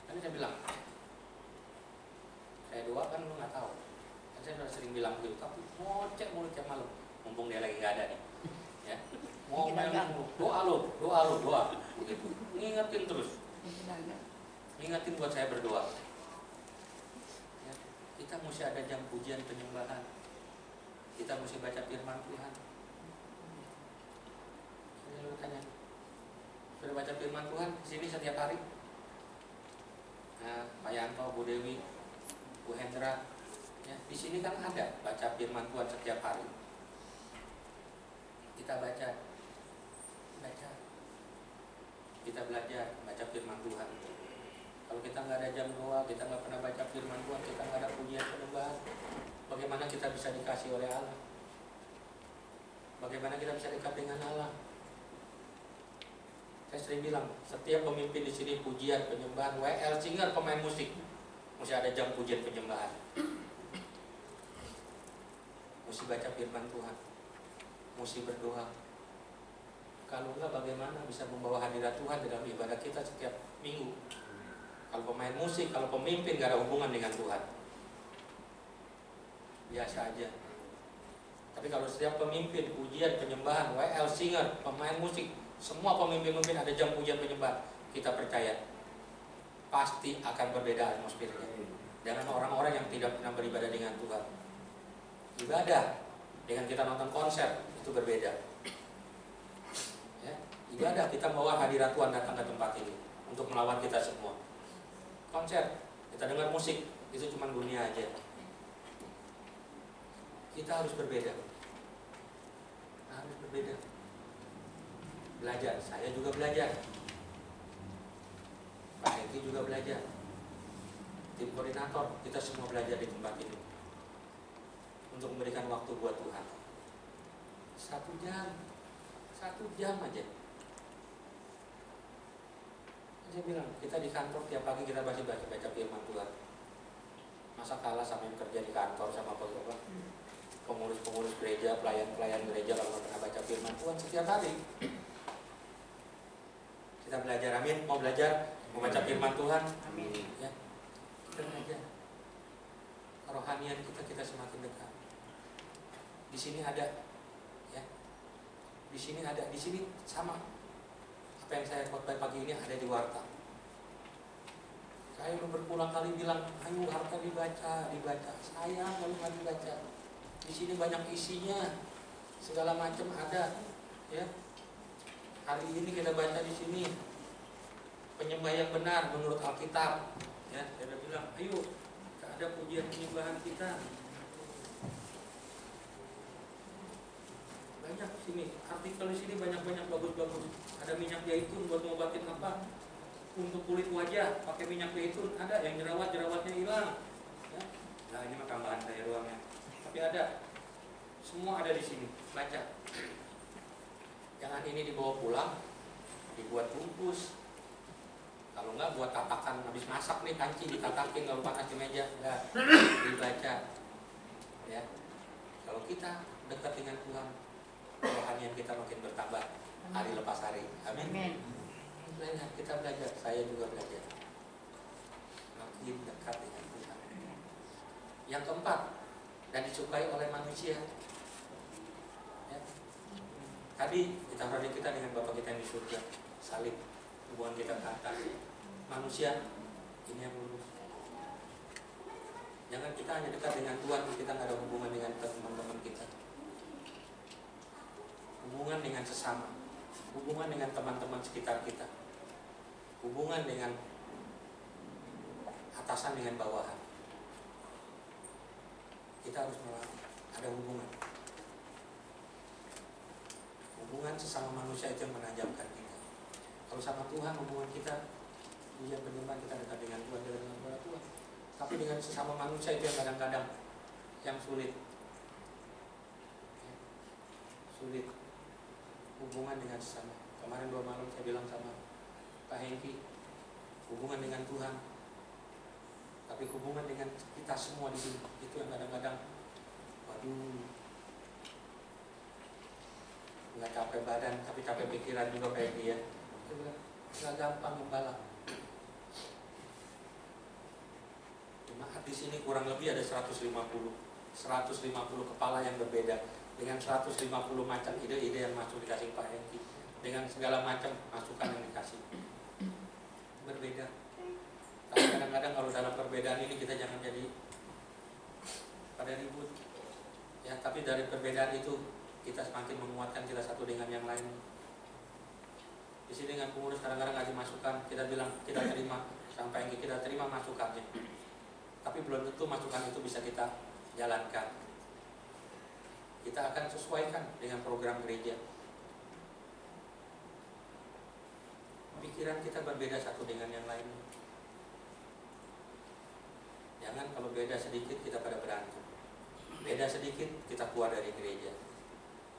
Kan saya bilang, saya doa kan lo nggak tahu. Kan saya sudah sering bilang gitu, tapi ngocek mulut tiap malam. Mumpung dia lagi nggak ada nih. Ya. Mau main doa lo. Begitu. Ngingetin terus. Ingatin buat saya berdoa. Ya, kita mesti ada jam pujian penyembahan. Kita mesti baca firman Tuhan. Saya lalu tanya, sudah baca firman Tuhan di sini setiap hari? Nah, Pak Yanto, Bu Dewi, Bu Hendra, ya, di sini kan ada baca firman Tuhan setiap hari. Kita baca. Kita belajar baca firman Tuhan. Kalau kita nggak ada jam doa, kita nggak pernah baca firman Tuhan, kita nggak ada pujian penyembahan, bagaimana kita bisa dikasih oleh Allah? Bagaimana kita bisa dekat dengan Allah? Saya sering bilang, setiap pemimpin di sini pujian penyembahan, WL singer, pemain musik, mesti ada jam pujian penyembahan. Mesti baca firman Tuhan, mesti berdoa. Kalau enggak, bagaimana bisa membawa hadirat Tuhan dalam ibadah kita setiap minggu? Kalau pemain musik, kalau pemimpin gak ada hubungan dengan Tuhan, biasa aja. Tapi kalau setiap pemimpin, pujian, penyembahan, WL, singer, pemain musik, semua pemimpin-pemimpin ada jam pujian penyembahan, kita percaya pasti akan berbeda atmosfernya dengan orang-orang yang tidak pernah beribadah dengan Tuhan. Ibadah dengan kita nonton konser itu berbeda. Ya, ibadah kita bawa hadirat Tuhan datang ke tempat ini untuk melawan kita semua. Konser, kita dengar musik, itu cuma dunia aja. Kita harus berbeda. Harus berbeda. Belajar, saya juga belajar. Pak Heki juga belajar. Tim koordinator, kita semua belajar di tempat ini untuk memberikan waktu buat Tuhan. 1 jam aja. Saya bilang, kita di kantor tiap pagi kita masih baca firman Tuhan. Masa kalah sama yang kerja di kantor sama pengurus-pengurus gereja, pelayan-pelayan gereja kalau pernah baca firman Tuhan setiap hari. Kita belajar, amin. Mau belajar, mau baca firman Tuhan, amin. Ya, kita belajar. Kerohanian kita semakin dekat. Di sini ada, ya. Di sini sama. Apa yang saya khotbah pagi ini ada di warta. Saya udah berulang kali bilang, ayo harta dibaca. Sayang kalau nggak dibaca. Di sini banyak isinya, segala macam ada. Ya, hari ini kita baca di sini penyembah yang benar menurut Alkitab. Ya, saya udah bilang, ayo kita ada pujian penyembahan kita. Banyak sini, artikel di sini banyak bagus-bagus. Ada minyak zaitun buat ngobatin apa? Untuk kulit wajah pakai minyak zaitun. Ada yang jerawatnya hilang. Ya. Nah, ini mah tambahan saya doang ya. Tapi ada, semua ada di sini. Baca. Jangan ini dibawa pulang, dibuat bungkus. Kalau enggak buat tatakan habis masak nih panci ditatakin lalu panas di meja, enggak dibaca. Ya. Kalau kita dekat dengan Tuhan, rohanian kita makin bertambah hari lepas hari. Amin. Kita belajar, saya juga belajar. Makin dekat dengan Tuhan. Yang keempat, dan disukai oleh manusia. Ya. Tadi kita berada kita dengan Bapa kita yang di surga, salib, hubungan kita ke atas. Manusia ini yang lurus. Jangan kita hanya dekat dengan Tuhan, kita nggak ada hubungan dengan teman-teman kita. Hubungan dengan sesama, hubungan dengan teman-teman sekitar kita, hubungan dengan atasan dengan bawahan. Kita harus ada hubungan. Hubungan sesama manusia itu yang menajamkan kita. Kalau sama Tuhan hubungan kita, dia bagaimana kita dekat dengan Tuhan, dengan Tuhan. Tapi dengan sesama manusia itu yang kadang-kadang yang sulit. Sulit hubungan dengan sesama. Kemarin 2 malam saya bilang sama Pak Hengki, hubungan dengan Tuhan, tapi hubungan dengan kita semua di sini itu yang kadang-kadang, waduh, nggak capek badan tapi capek pikiran juga kayak dia. Nggak gampang membalap. Jemaat di sini kurang lebih ada 150 kepala yang berbeda dengan 150 macam ide-ide yang masuk dikasih Pak Hengki, dengan segala macam masukan yang dikasih berbeda. Tapi kadang-kadang kalau dalam perbedaan ini kita jangan jadi pada ribut ya, tapi dari perbedaan itu kita semakin menguatkan kita satu dengan yang lain. Di sini dengan pengurus kadang-kadang ngasih masukan, kita bilang kita terima, sampai kita terima masukannya, tapi belum tentu masukan itu bisa kita jalankan. Kita akan sesuaikan dengan program gereja. Pikiran kita berbeda satu dengan yang lain. Jangan kalau beda sedikit kita pada berantem. Beda sedikit kita keluar dari gereja.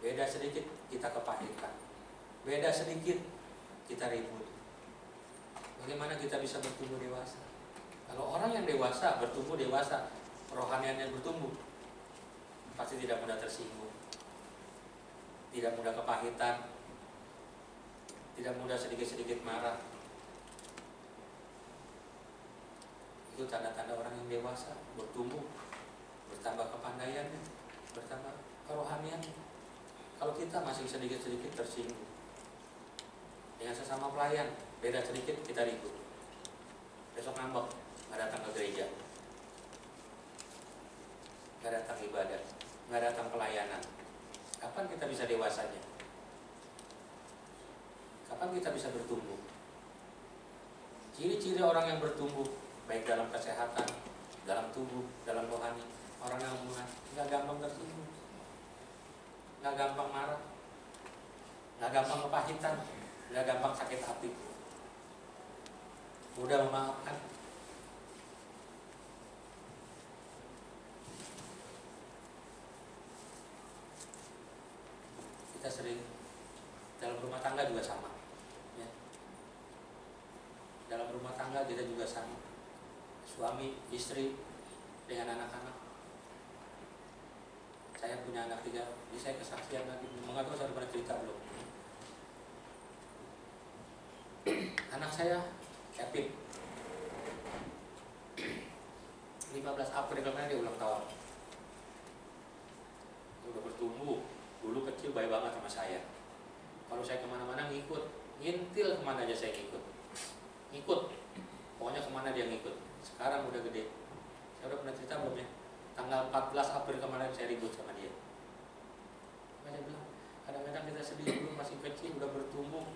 Beda sedikit kita kepahitan. Beda sedikit kita ribut. Bagaimana kita bisa bertumbuh dewasa? Kalau orang yang dewasa bertumbuh dewasa, rohaniannya bertumbuh, pasti tidak mudah tersinggung, tidak mudah kepahitan, tidak mudah sedikit-sedikit marah. Itu tanda-tanda orang yang dewasa, bertumbuh, bertambah kepandaiannya, bertambah kerohaniannya. Kalau kita masih sedikit-sedikit tersinggung dengan sesama pelayan, beda sedikit kita ribut, besok ngambek, nggak datang ke gereja, nggak datang ibadah, nggak datang pelayanan. Kapan kita bisa dewasanya? Kapan kita bisa bertumbuh? Ciri-ciri orang yang bertumbuh, baik dalam kesehatan, dalam tubuh, dalam rohani, orang yang nggak gampang tersinggung, nggak gampang marah, nggak gampang kepahitan, nggak gampang sakit hati, mudah memaafkan. Kita sering dalam rumah tangga juga sama ya. Dalam rumah tangga kita juga sama, suami, istri, dengan anak-anak. Saya punya anak 3, ini saya kesaksian lagi, mengaku saya pernah cerita belum. Anak saya Kevin 15 April kemarin dia ulang tahun. Dia udah bertumbuh. Dulu kecil baik banget sama saya. Kalau saya kemana-mana ngikut, ngintil kemana aja saya ngikut, pokoknya kemana dia ngikut. Sekarang udah gede. Saya udah pernah cerita belum ya? Tanggal 14 April kemarin saya ribut sama dia. Saya bilang, kadang-kadang kita sedih dulu masih kecil, udah bertumbuh,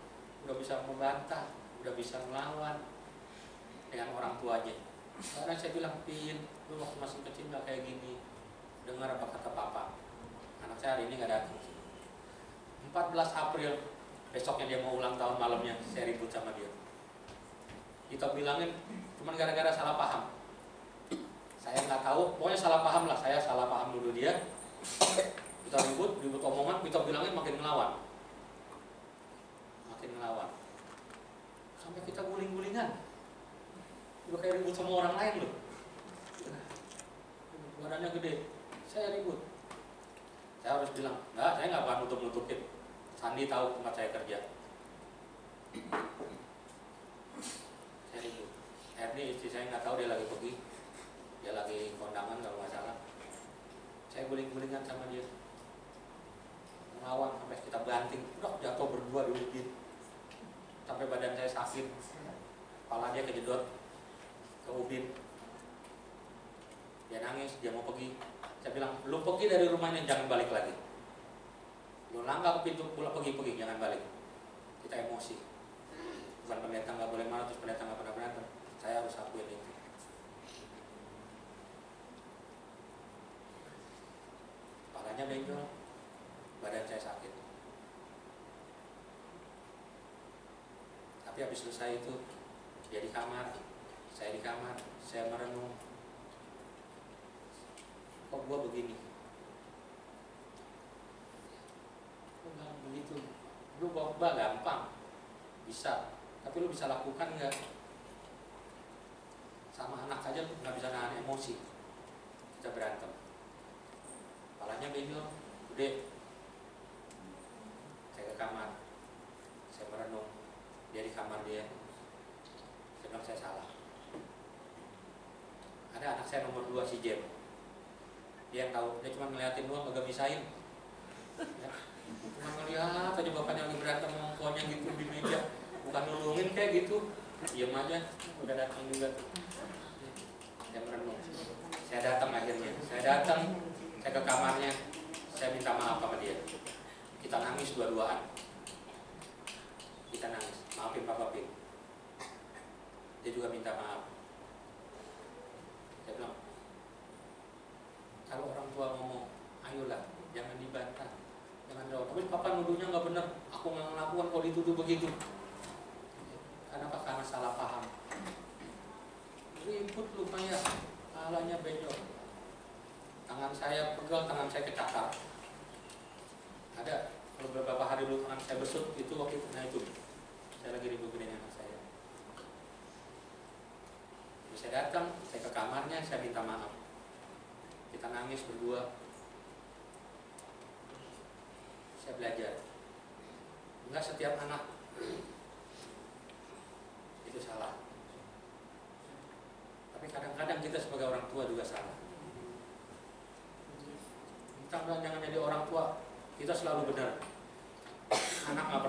udah bisa membantah, udah bisa melawan dengan orang tuanya. Karena saya bilang, Pin, lu waktu masih kecil gak kayak gini. Dengar apa kata papa. Anak saya hari ini gak datang. 14 April, besoknya dia mau ulang tahun malamnya, saya ribut sama dia. Kita bilangin, cuman gara-gara salah paham. Saya nggak tahu, pokoknya salah paham lah. Saya salah paham dulu dia. Kita ribut omongan, kita bilangin makin ngelawan. Sampai kita guling-gulingan. Udah kayak ribut sama orang lain loh. Badannya gede, saya ribut. Saya harus bilang, enggak, saya nggak akan nutup-nutupin. Sandi tahu tempat saya kerja. Saya ribut. Akhirnya istri saya nggak tahu dia lagi pergi, dia lagi kondangan kalau nggak salah. Saya guling-gulingan sama dia, ngelawan sampai kita banting, udah jatuh berdua di ubin, sampai badan saya sakit, kepala dia kejedot ke ubin. Dia nangis, dia mau pergi. Saya bilang, lu pergi dari rumah ini, jangan balik lagi. Lu langkah ke pintu, pulang pergi, jangan balik. Kita emosi. Bukan pendeta nggak boleh marah, terus pendeta nggak pernah berantem. Saya harus akuin itu. Kepalanya benjol, badan saya sakit. Tapi habis selesai itu, dia di kamar, saya di kamar, saya merenung. Kok gua begini? Kok nggak begitu? Lu khotbah gampang, bisa. Tapi lu bisa lakukan nggak? Sama anak aja lu nggak bisa nahan emosi. Kita berantem. Kepalanya benjol, gede. Saya ke kamar, saya merenung. Dia di kamar dia. Saya bilang saya salah. Ada anak saya nomor 2 si Jem. Dia yang tahu, dia cuma ngeliatin doang, agak misahin. Ya. Cuma ngeliat aja bapaknya lagi berantem sama konya gitu di meja. Bukan nulungin kayak gitu, diam aja. Udah datang juga tuh. Saya merenung. Saya datang akhirnya. Saya datang, saya ke kamarnya. Saya minta maaf sama dia. Kita nangis dua-duaan. Kita nangis, maafin Papa Pin. Dia juga minta maaf. Saya bilang, kalau orang tua ngomong, ayolah, jangan dibantah, jangan jawab. Tapi papa nuduhnya nggak benar, aku nggak ngelakukan kalau dituduh begitu. Kenapa? Karena salah paham. Ribut lumayan, kepalanya benjol. Tangan saya pegel, tangan saya kecakar. Ada, kalau beberapa hari dulu tangan saya besut, itu waktu itu, nah itu. Saya lagi ribut-ributin anak saya. Terus saya datang, saya ke kamarnya, saya minta maaf. Kita nangis berdua. Saya belajar. Enggak setiap anak itu salah. Tapi kadang-kadang kita sebagai orang tua juga salah. Kita jangan jadi orang tua, kita selalu benar. Anak nggak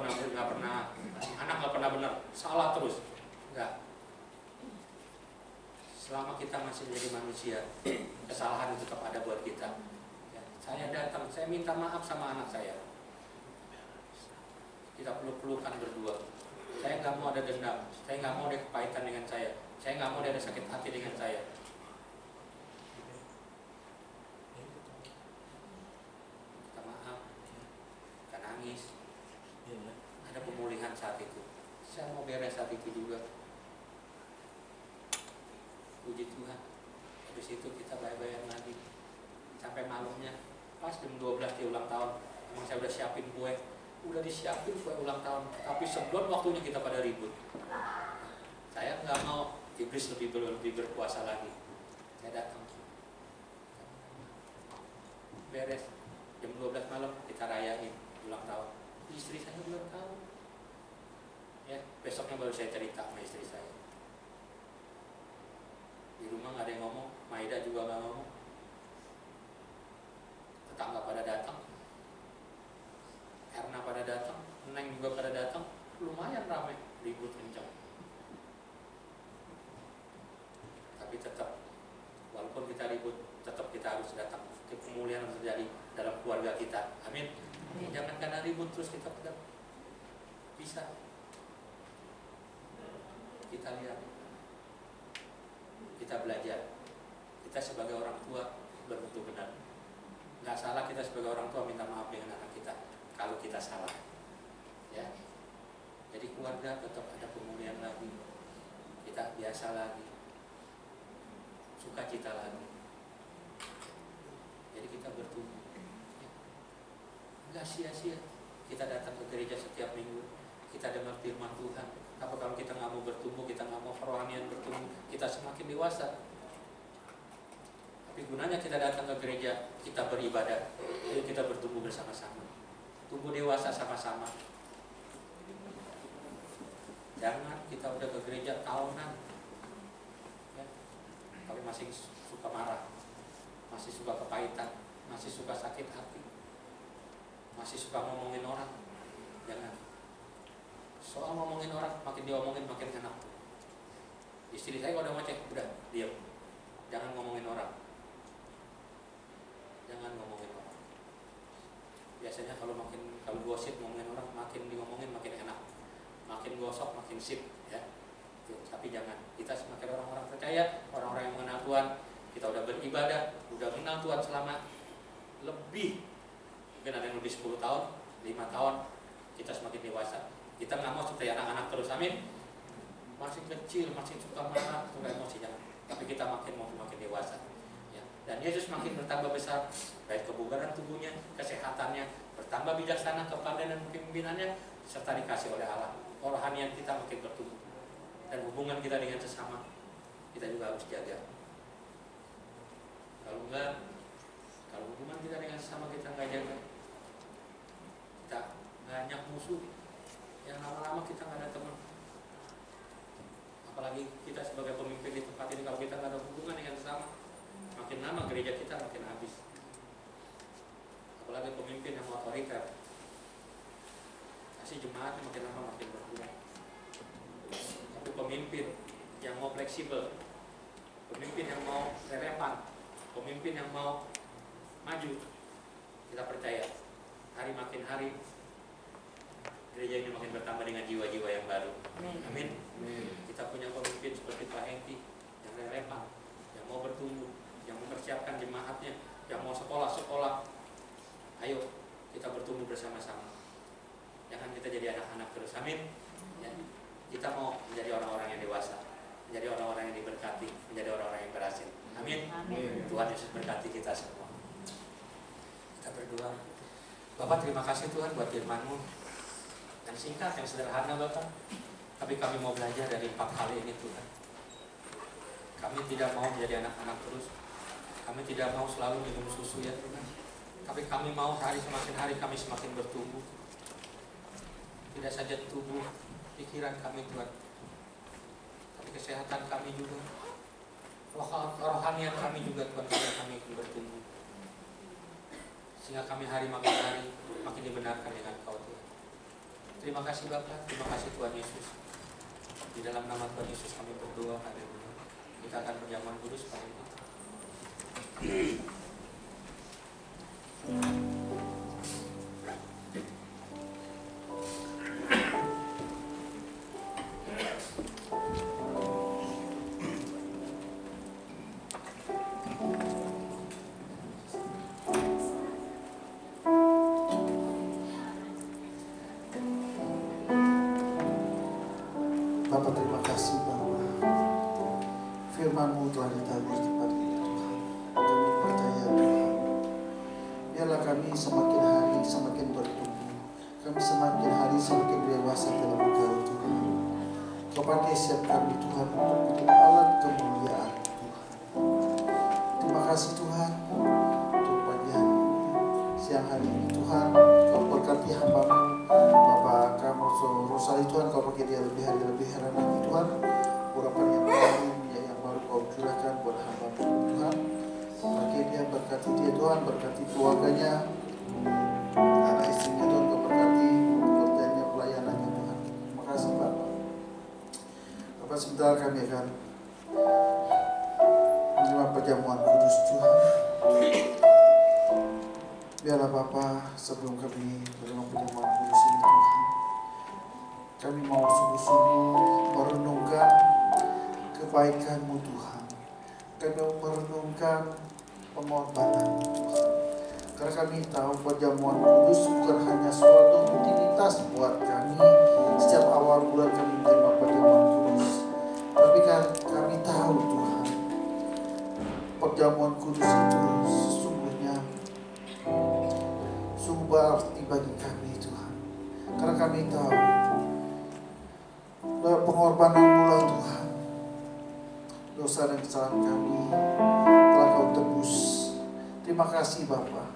pernah benar, salah terus. Enggak. Selama kita masih menjadi manusia, kesalahan itu tetap ada buat kita. Ya, saya datang, saya minta maaf sama anak saya. Kita peluk-pelukan berdua. Saya nggak mau ada dendam, saya nggak mau ada kepahitan dengan saya nggak mau ada sakit hati dengan saya. Kita maaf, kita nangis. Ada pemulihan saat itu. Saya mau beres saat itu juga. Puji Tuhan. Habis itu kita bayar lagi sampai malamnya. Pas jam 12 di ulang tahun. Emang saya udah siapin kue. Udah disiapin kue ulang tahun. Tapi sebelum waktunya kita pada ribut. Saya nggak mau iblis lebih berkuasa lagi. Saya datang. Beres. Jam 12 malam kita rayain ulang tahun. Istri saya belum tahu. Ya, besoknya baru saya cerita sama istri saya. Di rumah nggak ada yang ngomong, Maida juga nggak ngomong. Tetangga pada datang, Erna pada datang, Neng juga pada datang, lumayan ramai, ribut kencang. Tapi tetap, walaupun kita ribut, tetap kita harus datang. Pemulihan harus terjadi dalam keluarga kita. Amin. Jangan karena ribut terus kita bisa. Kita lihat. Kita belajar. Kita sebagai orang tua berbentuk benar. Nggak salah kita sebagai orang tua minta maaf dengan anak kita kalau kita salah. Ya. Jadi keluarga tetap ada pemulihan lagi. Kita biasa lagi. Sukacita lagi. Jadi kita bertumbuh. Nggak sia-sia kita datang ke gereja setiap minggu. kita dengar firman Tuhan. Apa kalau kita nggak mau bertumbuh, kita nggak mau kerohanian bertumbuh, kita semakin dewasa. Tapi gunanya kita datang ke gereja, kita beribadah, ayo kita bertumbuh bersama-sama, tumbuh dewasa sama-sama. Jangan kita udah ke gereja tahunan, ya, tapi masih suka marah, masih suka kepahitan, masih suka sakit hati, masih suka ngomongin orang. Jangan. Soal ngomongin orang, makin diomongin makin enak. Istri saya kalau udah ngoceh, udah diam. Jangan ngomongin orang. Jangan ngomongin orang. Biasanya kalau gosip ngomongin orang, makin diomongin makin enak. Makin gosok makin sip, ya. Tapi jangan. Kita semakin orang-orang percaya, orang-orang yang mengenal Tuhan, kita udah beribadah, udah mengenal Tuhan selama lebih, mungkin ada yang lebih 10 tahun, 5 tahun, kita semakin dewasa. Kita nggak mau seperti anak-anak terus, amin. Masih kecil, masih suka marah, suka emosi, jangan. Tapi kita makin dewasa, ya. Dan Yesus makin bertambah besar, baik kebugaran tubuhnya, kesehatannya, bertambah bijaksana, kepandaian dan kepimpinannya, serta dikasih oleh Allah. Kerohanian kita makin bertumbuh, dan hubungan kita dengan sesama kita juga harus jaga. Kalau hubungan kita dengan sesama kita nggak jaga, kita banyak musuh, yang lama-lama kita nggak ada teman. Apalagi kita sebagai pemimpin di tempat ini, kalau kita nggak ada hubungan dengan sesama, makin lama gereja kita makin habis. Apalagi pemimpin yang otoriter, kasih jemaatnya makin lama makin berkurang. Tapi pemimpin yang mau fleksibel, pemimpin yang mau relevan, pemimpin yang mau maju, kita percaya hari makin hari gereja ini makin bertambah dengan jiwa-jiwa yang baru. Amin. Kita punya pemimpin seperti Pak Hengki yang relevan, yang mau bertumbuh, yang mempersiapkan jemaatnya, yang mau sekolah-sekolah. Ayo kita bertumbuh bersama-sama. Jangan kita jadi anak-anak terus, amin. Ya. Kita mau menjadi orang-orang yang dewasa, menjadi orang-orang yang diberkati, menjadi orang-orang yang berhasil, amin. Tuhan Yesus berkati kita semua. Kita berdoa. Bapak, terima kasih Tuhan buat firman-Mu yang singkat, yang sederhana Bapak. Tapi kami mau belajar dari 4 hal ini Tuhan. Kami tidak mau menjadi anak-anak terus. Kami tidak mau selalu minum susu ya Tuhan. Tapi kami mau semakin hari kami semakin bertumbuh. Tidak saja tubuh, pikiran kami Tuhan, tapi kesehatan kami juga, kerohanian kami juga Tuhan, sehingga kami bertumbuh, sehingga kami hari makin hari makin dibenarkan dengan Kau Tuhan. Terima kasih Bapa, terima kasih Tuhan Yesus. Di dalam nama Tuhan Yesus kami berdoa, haleluya. Kita akan berjamuan kudus pada ini. Bapak, terima kasih bahwa firman-Mu telah ditabur di tempat ini Tuhan. Kami percaya Tuhan, biarlah kami semakin hari semakin bertumbuh, kami semakin hari semakin dewasa dalam Engkau Tuhan. Kau pakai setiap kami Tuhan untuk menjadi alat kemuliaan Tuhan. Terima kasih Tuhan untuk pagi hari ini, siang hari ini Tuhan. Kau berkati hamba-Mu Bapak kamu Rosali Tuhan, Kau pakai dia lebih hari lebih heran lagi Tuhan. Urapan yang baru, minyak yang baru Kau curahkan buat hamba-Mu Tuhan. Pakai dia, berkati dia Tuhan, berkati keluarganya, anak istrinya Tuhan, Kau berkati pekerjaannya, pelayanannya Tuhan. Terima kasih Bapak. Bapak, sebentar kami akan menerima perjamuan kudus Tuhan. Biarlah Bapa, sebelum kami menerima perjamuan kudus ini Tuhan, kami mau sungguh-sungguh merenungkan kebaikan-Mu Tuhan. Kami mau merenungkan pengorbanan-Mu Tuhan. Karena kami tahu perjamuan kudus bukan hanya suatu rutinitas buat kami setiap awal bulan kami menerima perjamuan kudus. Tapi kan kami tahu Tuhan, perjamuan kudus itu sesungguhnya sungguh berarti bagi kami Tuhan. Karena kami tahu lewat pengorbanan-Mu lah Tuhan, dosa dan kesalahan kami telah Kau tebus. Terima kasih Bapa.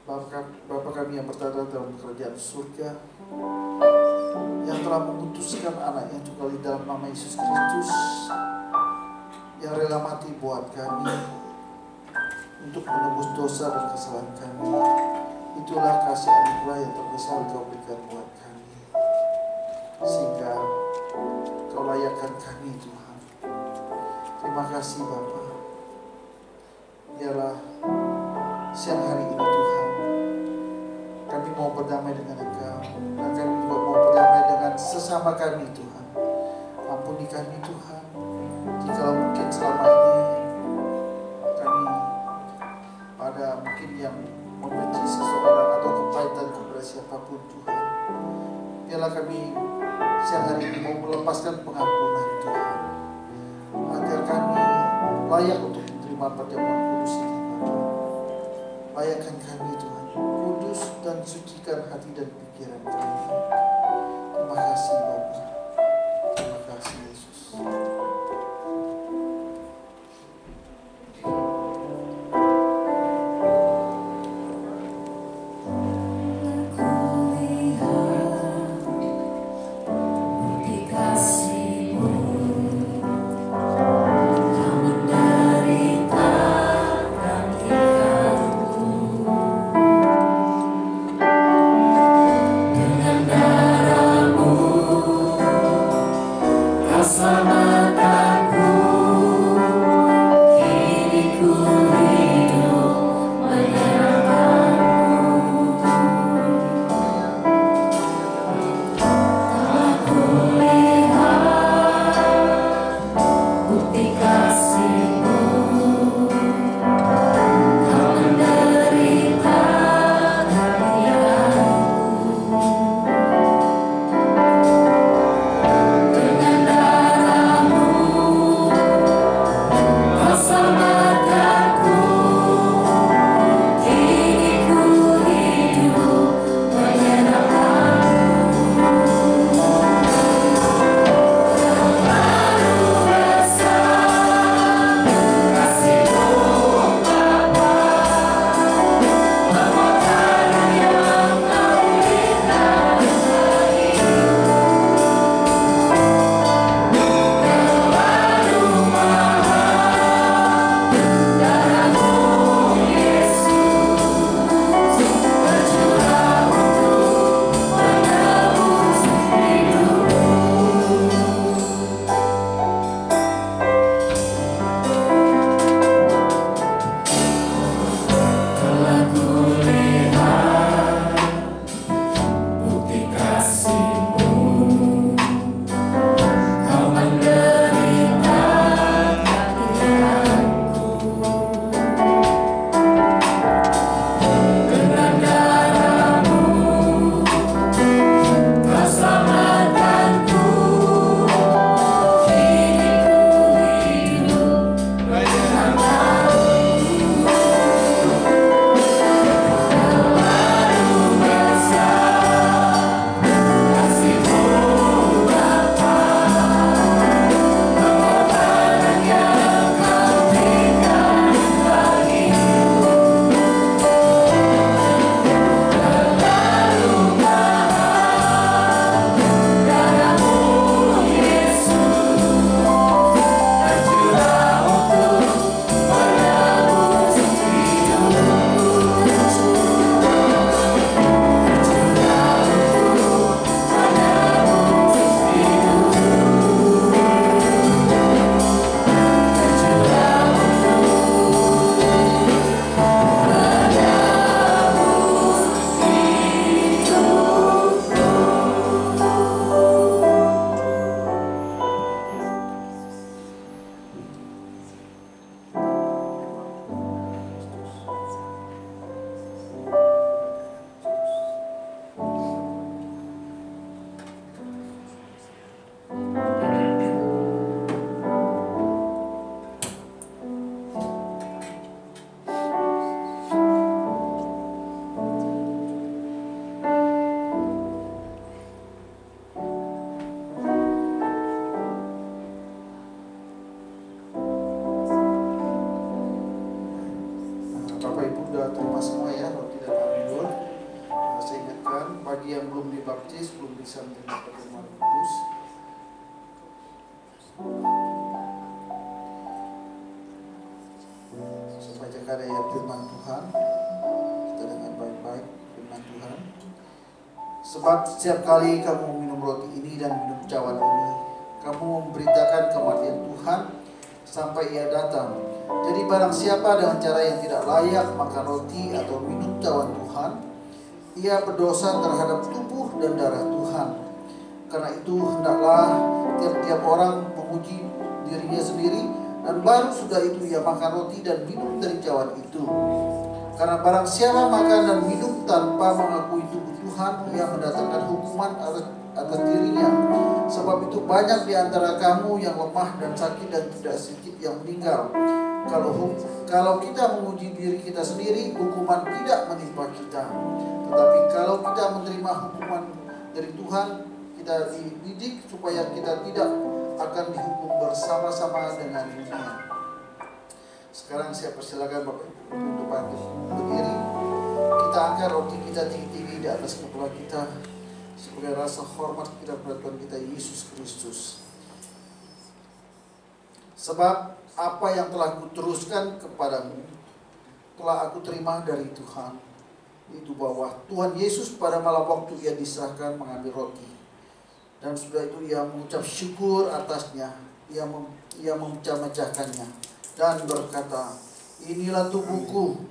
Bapa kami yang berada dalam kerajaan surga, yang telah memutuskan anaknya tunggal di dalam nama Yesus Kristus, yang rela mati buat kami untuk menebus dosa dan kesalahan kami. Itulah kasih anugerah yang terbesar Kau berikan buat kami, sehingga Kau layakkan kami Tuhan. Terima kasih Bapa. Biarlah siang hari ini Tuhan, kami mau berdamai dengan Engkau, dan kami juga mau berdamai dengan sesama kami Tuhan. Ampuni kami Tuhan, jika mungkin selama ini kami ada mungkin yang membenci seseorang atau kepahitan kepada siapapun Tuhan. Biarlah kami siang hari ini mau melepaskan pengampunan Tuhan, agar kami layak untuk menerima perjamuan kudus ini Tuhan. Layakkan kami Tuhan, kudus dan sucikan hati dan pikiran kami. Terima kasih Bapa. Terima kasih Yesus. Dengan darah-Mu bisa menerima pertemuan kudus. Supaya jika ada firman Tuhan, kita dengar baik-baik firman Tuhan. Sebab setiap kali kamu minum roti ini dan minum cawan ini, kamu memberitakan kematian Tuhan sampai Ia datang. Jadi barang siapa dengan cara yang tidak layak makan roti atau minum cawan Tuhan, ia berdosa terhadap tubuh dan darah Tuhan. Karena itu hendaklah tiap-tiap orang menguji dirinya sendiri, dan baru sudah itu ia makan roti dan minum dari cawan itu. Karena barang siapa makan dan minum tanpa mengakui tubuh Tuhan, ia mendatangkan hukuman atas dirinya. Sebab itu banyak di antara kamu yang lemah dan sakit, dan tidak sedikit yang meninggal. Kalau kita menguji diri kita sendiri, hukuman tidak menimpa kita. Tetapi kalau kita menerima hukuman dari Tuhan, kita dididik supaya kita tidak akan dihukum bersama-sama dengan dunia. Sekarang saya persilakan Bapak Ibu untuk bangkit berdiri. Kita angkat roti kita tinggi-tinggi di atas kepala kita sebagai rasa hormat kita kepada Tuhan kita Yesus Kristus. Sebab apa yang telah kuteruskan kepadamu telah aku terima dari Tuhan, itu bahwa Tuhan Yesus pada malam waktu Ia diserahkan mengambil roti, dan sudah itu Ia mengucap syukur atasnya, Ia memecah-mecahkannya dan berkata, inilah tubuhku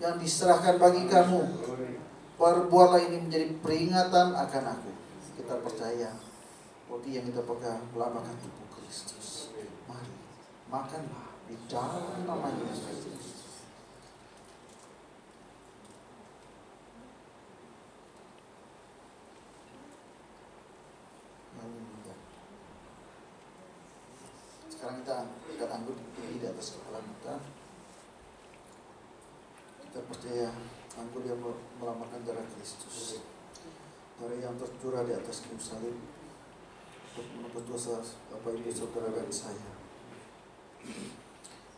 yang diserahkan bagi kamu, perbuatlah ini menjadi peringatan akan aku. Kita percaya roti yang kita pegang melambangkan tubuh Kristus. Mari makanlah di dalam nama Yesus. Sekarang kita angkat anggur tinggi di atas kepala kita. Kita percaya anggur yang melambangkan darah Kristus, darah yang tercurah di atas kayu salib untuk menebus dosa Bapak Ibu saudara dan saya.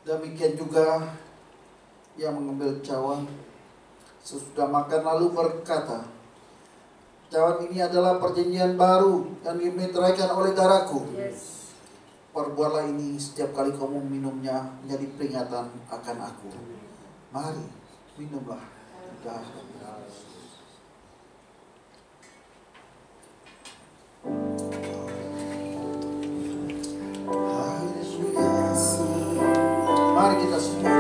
Demikian juga yang mengambil cawan sesudah makan lalu berkata, cawan ini adalah perjanjian baru yang dimeteraikan oleh darahku. Perbuatlah ini setiap kali kamu minumnya menjadi peringatan akan aku. Mari minumlah. Mari kita semua.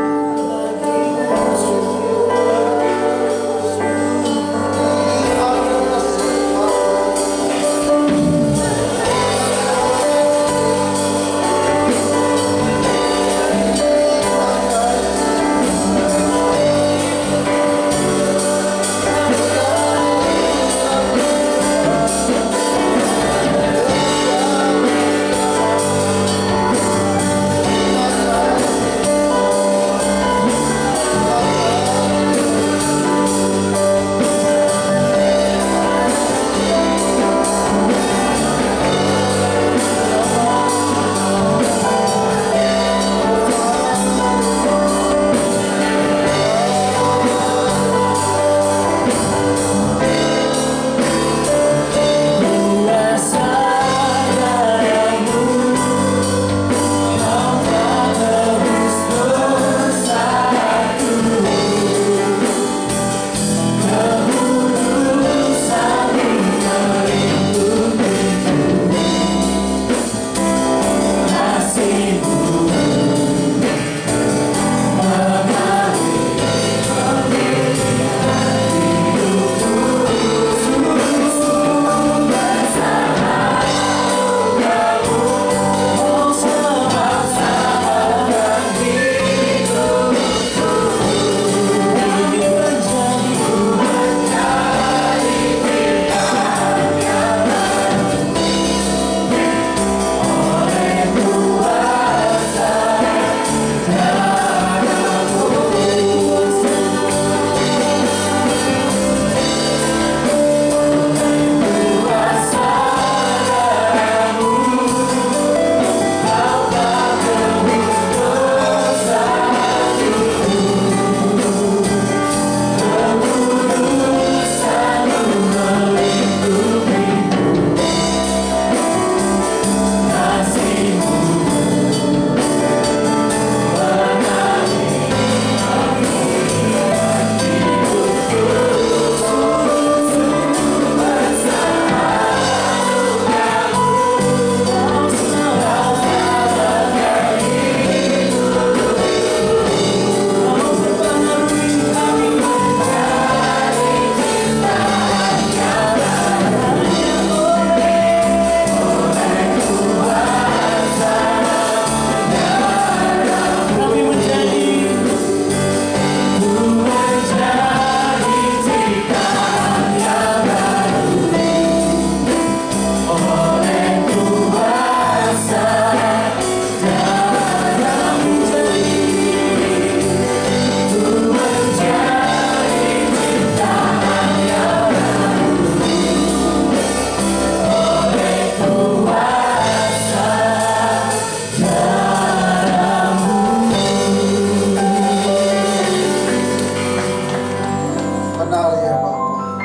ya Bapa,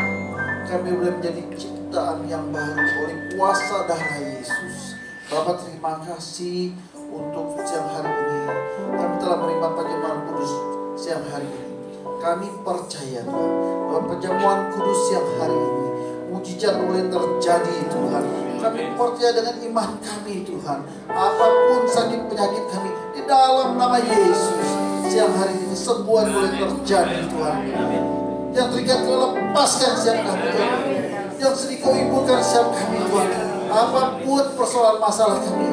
kami boleh menjadi ciptaan yang baru oleh kuasa darah Yesus. Bapa, terima kasih untuk siang hari ini. Kami telah menerima perjamuan kudus siang hari ini. Kami percaya Tuhan bahwa perjamuan kudus siang hari ini mujizat boleh terjadi Tuhan. Kami percaya dengan iman kami Tuhan. Apapun sakit penyakit kami, di dalam nama Yesus siang hari ini kesembuhan boleh terjadi Tuhan. Yang terikat kau lepaskan siang kami Tuhan. Yang sedih kau ibukan siang kami Tuhan. Apapun persoalan masalah kami,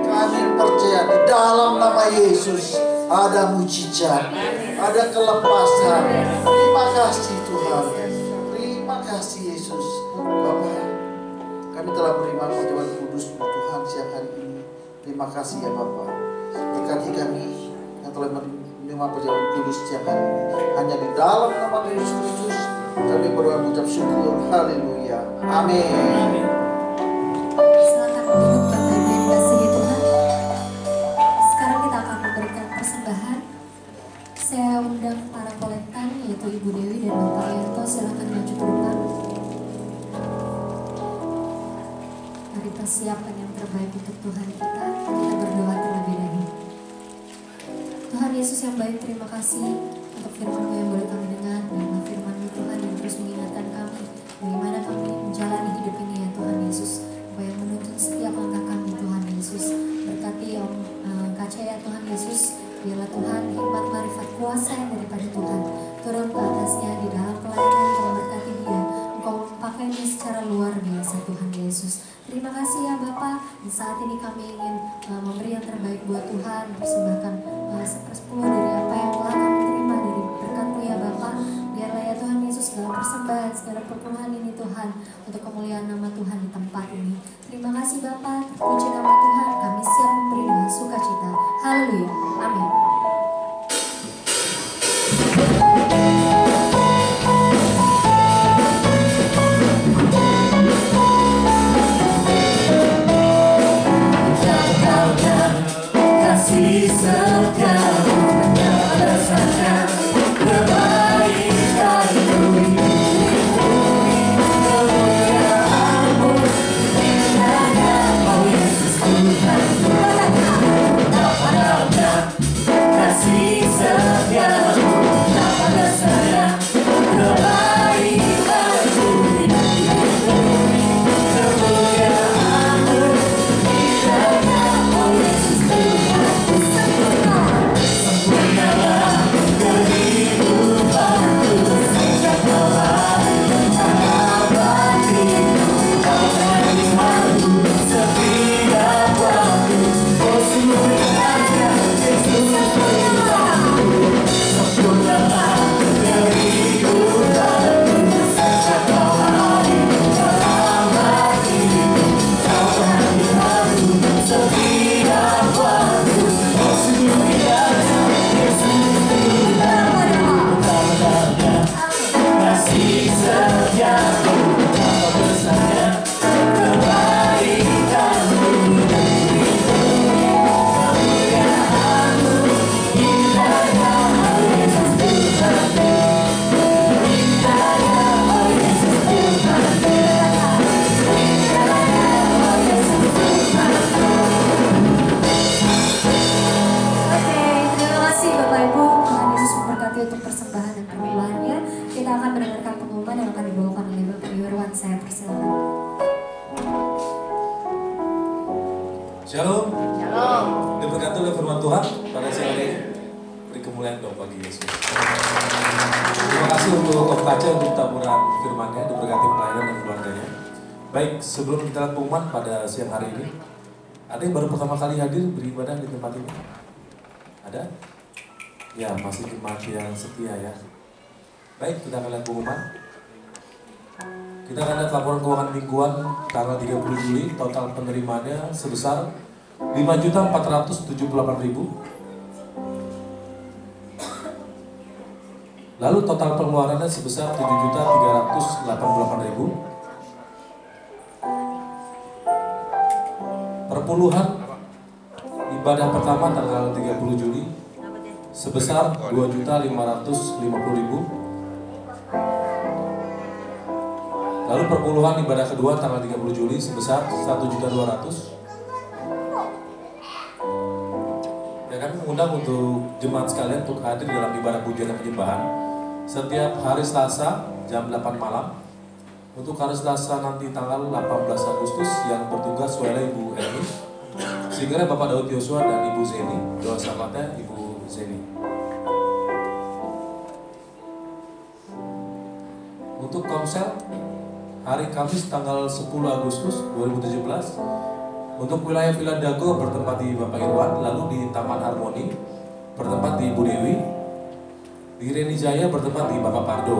kami percaya di dalam nama Yesus ada mujizat, ada kelepasan. Terima kasih Tuhan. Terima kasih Yesus. Bapak, kami telah menerima perjamuan kudus Tuhan siang hari ini. Terima kasih ya Bapak. Berkati kami yang telah menerima perjamuan kudus siang hari ini. Hanya di dalam nama Yesus Kristus kami berdoa mengucap syukur. Haleluya. Amin. Silakan duduk Bapak Ibu yang dikasihi Tuhan. Sekarang kita akan memberikan persembahan. Saya undang para kolektan yaitu Ibu Dewi dan Bapak Yanto. Silakan maju ke depan. Mari kita siapkan yang terbaik untuk Tuhan kita. Kita berdoa terlebih dahulu. Tuhan Yesus yang baik, terima kasih untuk firman-Mu yang boleh kami dengar. Biarlah firman-Mu Tuhan yang terus mengingatkan kami bagaimana kami menjalani hidup ini ya Tuhan Yesus. Yang menuntun setiap langkah kami Tuhan Yesus. Berkati Om Kaca ya Tuhan Yesus. Biarlah Tuhan hikmat marifat kuasa yang daripada Tuhan turun ke atasnya di dalam pelayanan. Engkau berkati dia, Engkau memakainya secara luar biasa Tuhan Yesus. Terima kasih ya Bapa. Di saat ini kami ingin memberi yang terbaik buat Tuhan, persembahkan 1/10 dari apa yang telah kami terima dari berkat-Mu ya Bapa. Biarlah ya Tuhan Yesus segala persembahan, segala perpuluhan ini Tuhan untuk kemuliaan nama Tuhan di tempat ini. Terima kasih Bapa, terpuji nama Tuhan. Kami siap memberi dengan sukacita. Haleluya. Amin. Kasih setiamu menyatakan kebaikan-Mu, lindungi kemuliaan-Mu, indahnya Oh Yesus Tuhan. Dapat kasih setiamu pada saya, kebaikan-Mu, lindungi kemuliaan-Mu, indahnya Oh Yesus Tuhan. Sempurnalah kehidupanku sejak awal, abadiku Kau hadiratku setiap waktu. Oh sempurnanya Yesus Tuhanku, sempurnalah kehidupanku sejak awal, abadiku Kau hadiratku setiap waktu. Oh sempurnanya Yesus Tuhanku, tandanya kasih setiamu, betapa besarnya kebaikan-Mu, kemuliaan-Mu, indahnya Oh Yesus Tuhanku, indahnya Oh Yesus Tuhanku, indahnya Oh Yesus Tuhanku. Oke, terima kasih Bapak Ibu. Tuhan Yesus memberkati untuk persembahan dan perpuluhannya. Kita akan mendengarkan pengumuman yang akan dibawakan oleh Bapak Yurwan. Saya persilakan. Shalom. Shalom. Diberkati oleh firman Tuhan pada siang hari ini. Beri kemuliaan dong bagi Yesus. Terima kasih untuk Om Kaca untuk taburan firman-Nya, diberkati pelayanan dan keluarganya. Baik, sebelum kita lihat pengumuman pada siang hari ini, ada yang baru pertama kali hadir beribadah di tempat ini? Ada? Ya, masih jemaat yang setia ya. Baik, kita akan lihat pengumuman. Kita akan lihat laporan keuangan mingguan tanggal 30 Juli, total penerimaannya sebesar 5.478.000. Lalu total pengeluarannya sebesar 7.388.000. Perpuluhan ibadah pertama tanggal 30 Juli sebesar 2.550.000. Lalu perpuluhan ibadah kedua tanggal 30 Juli sebesar 1.200.000. Ya, kami mengundang untuk jemaat sekalian untuk hadir dalam ibadah pujian dan penyembahan setiap hari Selasa jam 8 malam. Untuk hari Selasa nanti tanggal 18 Agustus yang bertugas adalah Ibu Eni, singernya Bapak Daud Yosua dan Ibu Zeni, doa selamatnya Ibu Zeni. Untuk komsel hari Kamis tanggal 10 Agustus 2017 untuk wilayah Villa Dago bertempat di Bapak Irwan, lalu di Taman Harmoni bertempat di Ibu Dewi, di Reni Jaya bertempat di Bapak Pardo.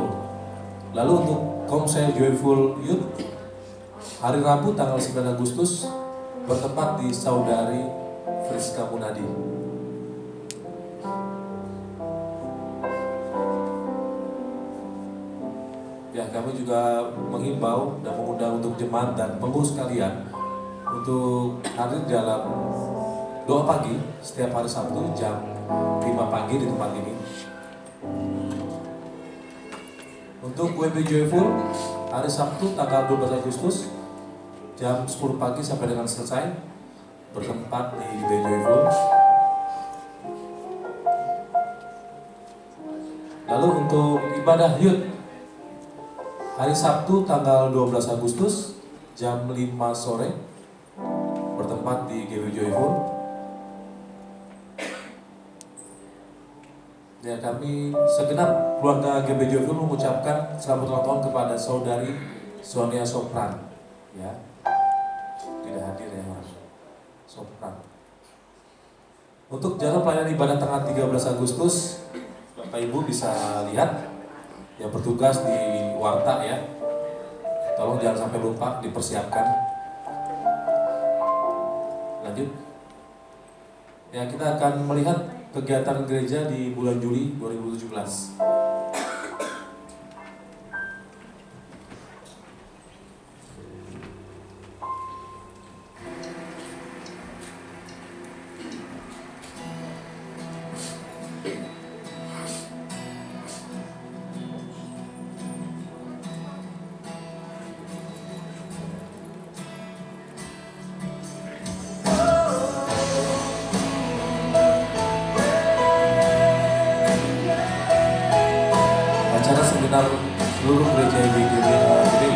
Lalu untuk komsel Joyful Youth hari Rabu tanggal 9 Agustus bertempat di Saudari Friska Munadi. Ya, kami juga menghimbau dan mengundang untuk jemaat dan pengurus kalian untuk hadir dalam doa pagi setiap hari Sabtu jam 5 pagi di tempat ini. Untuk WB Joyful hari Sabtu tanggal 12 Agustus jam 10 pagi sampai dengan selesai bertempat di WB Joyful. Lalu untuk ibadah youth hari Sabtu tanggal 12 Agustus jam 5 sore bertempat di GW Joyful. Ya, kami segenap keluarga GW Joyful mengucapkan selamat ulang tahun kepada saudari Sonia Sopran. Ya, tidak hadir ya, Sopran. Untuk jadwal pelayanan ibadah tanggal 13 Agustus, Bapak Ibu bisa lihat yang bertugas di Warta ya. Tolong jangan sampai lupa dipersiapkan. Lanjut. Ya, kita akan melihat kegiatan gereja di bulan Juli 2017. Seluruh gereja IBGB Gede.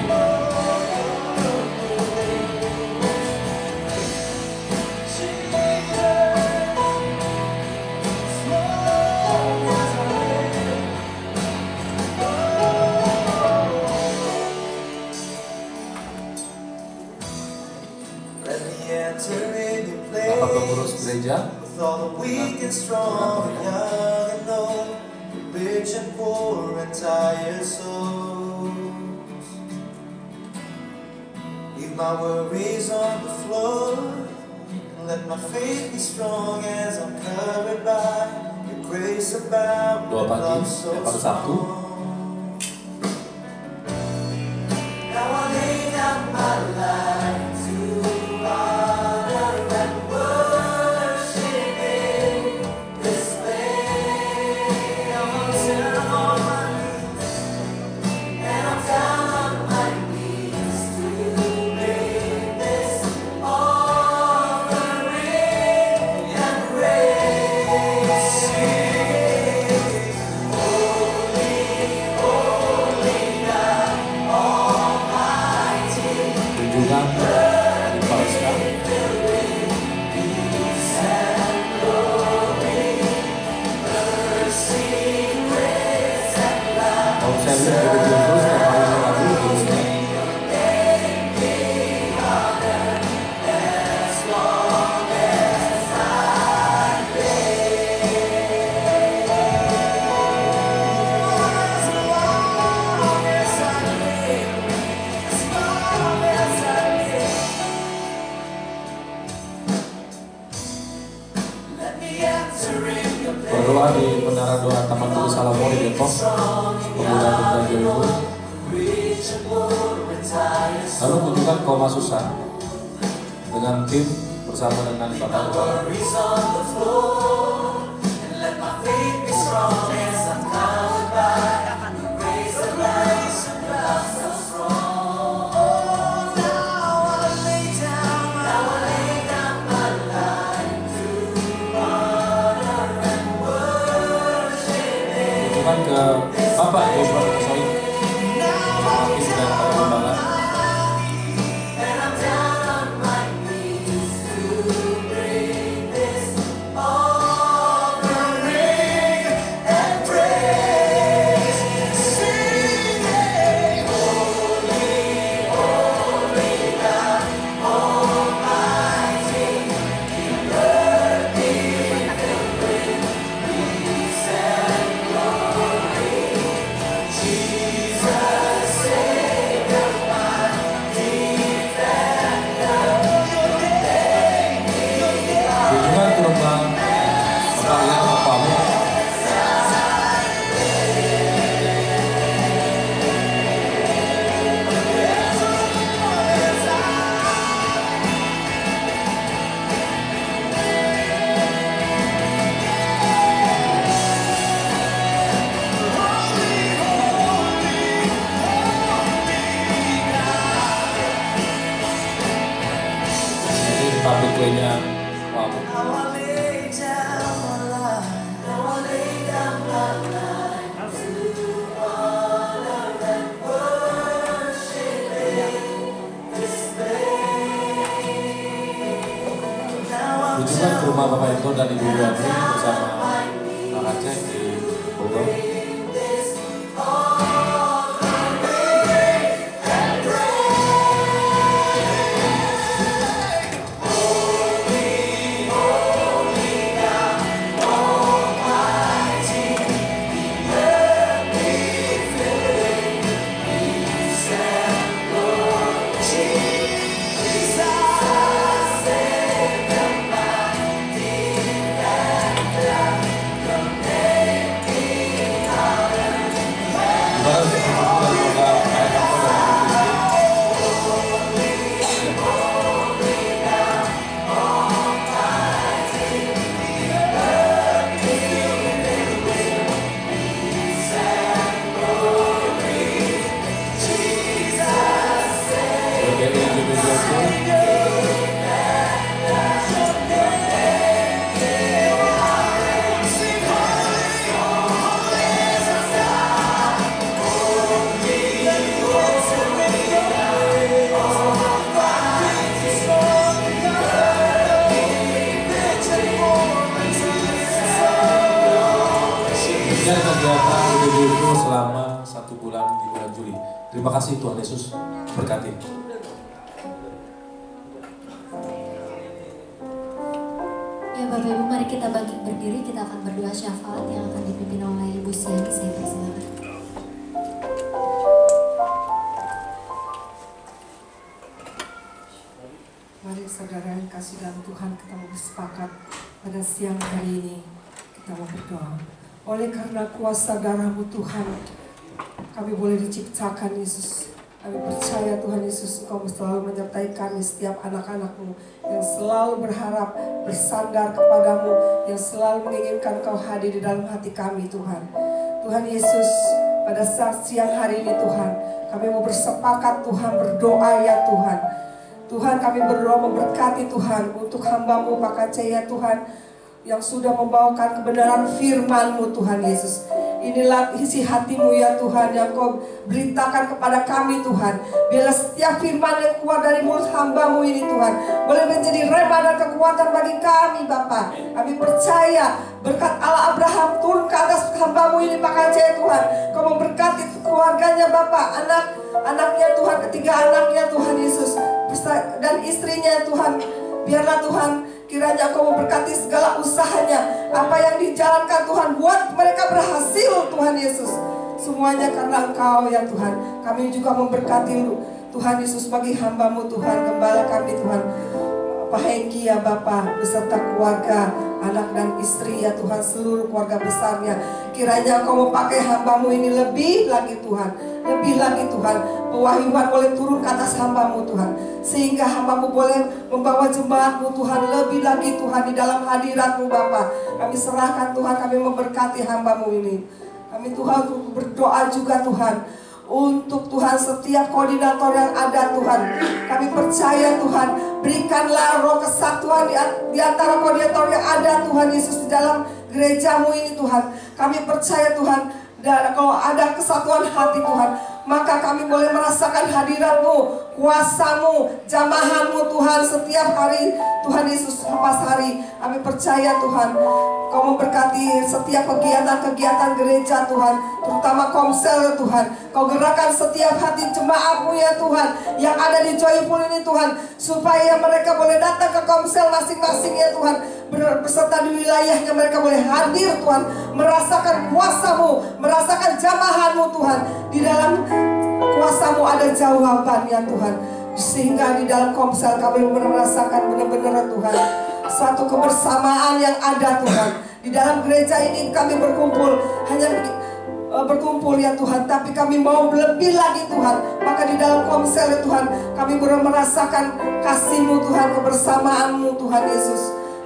Bapak pengurus gereja, rich and poor and tired souls. Leave my worries on the floor and let my faith be strong as I'm covered by your grace about with love so strong. Now I lay down my life to honor and worship in this place. And I'm down on my knees to make this offering and praise. Holy, holy God Almighty. Tunjukkan dari Palestina. Peace and glory, mercy, grace and love. Kalau saya lihat dari Joyful setiap hari Rabu di sini. Berdoa di Menara Doa Taman Putri Salomo di Depok, pemuda pemuda Joyful. Lalu kunjungan Koma Susah dengan tim bersama dengan Bapak Kepala. sorenya. Wow. Kunjungan ke rumah Bapak Eko dan Ibu Dani bersama Kak Aceh di Bogor. Selama 1 bulan di bulan Juli. Terima kasih, Tuhan Yesus berkati. Ya Bapak Ibu, mari kita bangkit berdiri, kita akan berdoa syafaat yang akan dipimpin oleh Ibu Siani. Saya persilakan. Mari saudara yang kasih dalam Tuhan, kita mau bersepakat pada siang hari ini. Kita mau berdoa. Oleh karena kuasa darah-Mu Tuhan, kami boleh diciptakan Yesus. Kami percaya Tuhan Yesus, Engkau selalu menyertai kami, setiap anak-anak-Mu yang selalu berharap, bersandar kepadamu, yang selalu menginginkan Kau hadir di dalam hati kami Tuhan. Tuhan Yesus, pada saat siang hari ini Tuhan, kami mau bersepakat Tuhan, berdoa ya Tuhan. Tuhan, kami berdoa memberkati Tuhan untuk hamba-Mu Pak Aceh ya Tuhan, yang sudah membawakan kebenaran firman-Mu Tuhan Yesus. Inilah isi hati-Mu ya Tuhan, yang Kau beritakan kepada kami Tuhan. Bila setiap firman yang keluar dari mulut hamba-Mu ini Tuhan boleh menjadi rema dan kekuatan bagi kami Bapa. Kami percaya berkat Allah Abraham turun ke atas hamba-Mu ini Pak Aceh Tuhan. Kau memberkati keluarganya Bapa, anak-anaknya Tuhan, ketiga anaknya Tuhan Yesus, dan istrinya Tuhan. Biarlah Tuhan, kiranya Kau memberkati segala usahanya, apa yang dijalankan Tuhan, buat mereka berhasil Tuhan Yesus. Semuanya karena Engkau ya Tuhan. Kami juga memberkati Tuhan Yesus bagi hamba-Mu Tuhan, gembala kami Tuhan, Pak Hengki ya Bapa, beserta keluarga, anak dan istri ya Tuhan, seluruh keluarga besarnya. Kiranya Kau memakai hamba-Mu ini lebih lagi Tuhan, lebih lagi Tuhan. Pewahyuan boleh turun ke atas hamba-Mu Tuhan, sehingga hamba-Mu boleh membawa jemaat-Mu Tuhan lebih lagi Tuhan di dalam hadirat-Mu Bapa. Kami serahkan Tuhan, kami memberkati hamba-Mu ini. Kami Tuhan berdoa juga Tuhan, untuk Tuhan setiap koordinator yang ada Tuhan. Kami percaya Tuhan, berikanlah roh kesatuan di antara koordinator yang ada Tuhan Yesus di dalam gereja-Mu ini Tuhan. Kami percaya Tuhan, dan kalau ada kesatuan hati Tuhan, maka kami boleh merasakan hadirat-Mu, kuasa-Mu, jamahan-Mu Tuhan setiap hari Tuhan Yesus lepas hari. Kami percaya Tuhan, Kau memberkati setiap kegiatan-kegiatan gereja Tuhan, terutama komsel Tuhan. Kau gerakkan setiap hati jemaat-Mu ya Tuhan, yang ada di Joyful ini Tuhan, supaya mereka boleh datang ke komsel masing-masing ya Tuhan, beserta di wilayahnya mereka boleh hadir Tuhan, merasakan kuasa-Mu, merasakan jamahan-Mu Tuhan. Di dalam kuasa-Mu ada jawaban ya Tuhan, sehingga di dalam komsel kami merasakan benar-benar Tuhan satu kebersamaan yang ada Tuhan. Di dalam gereja ini kami berkumpul, hanya berkumpul ya Tuhan, tapi kami mau lebih lagi Tuhan. Maka di dalam komsel ya Tuhan, kami boleh merasakan kasih-Mu Tuhan, kebersamaan-Mu Tuhan Yesus.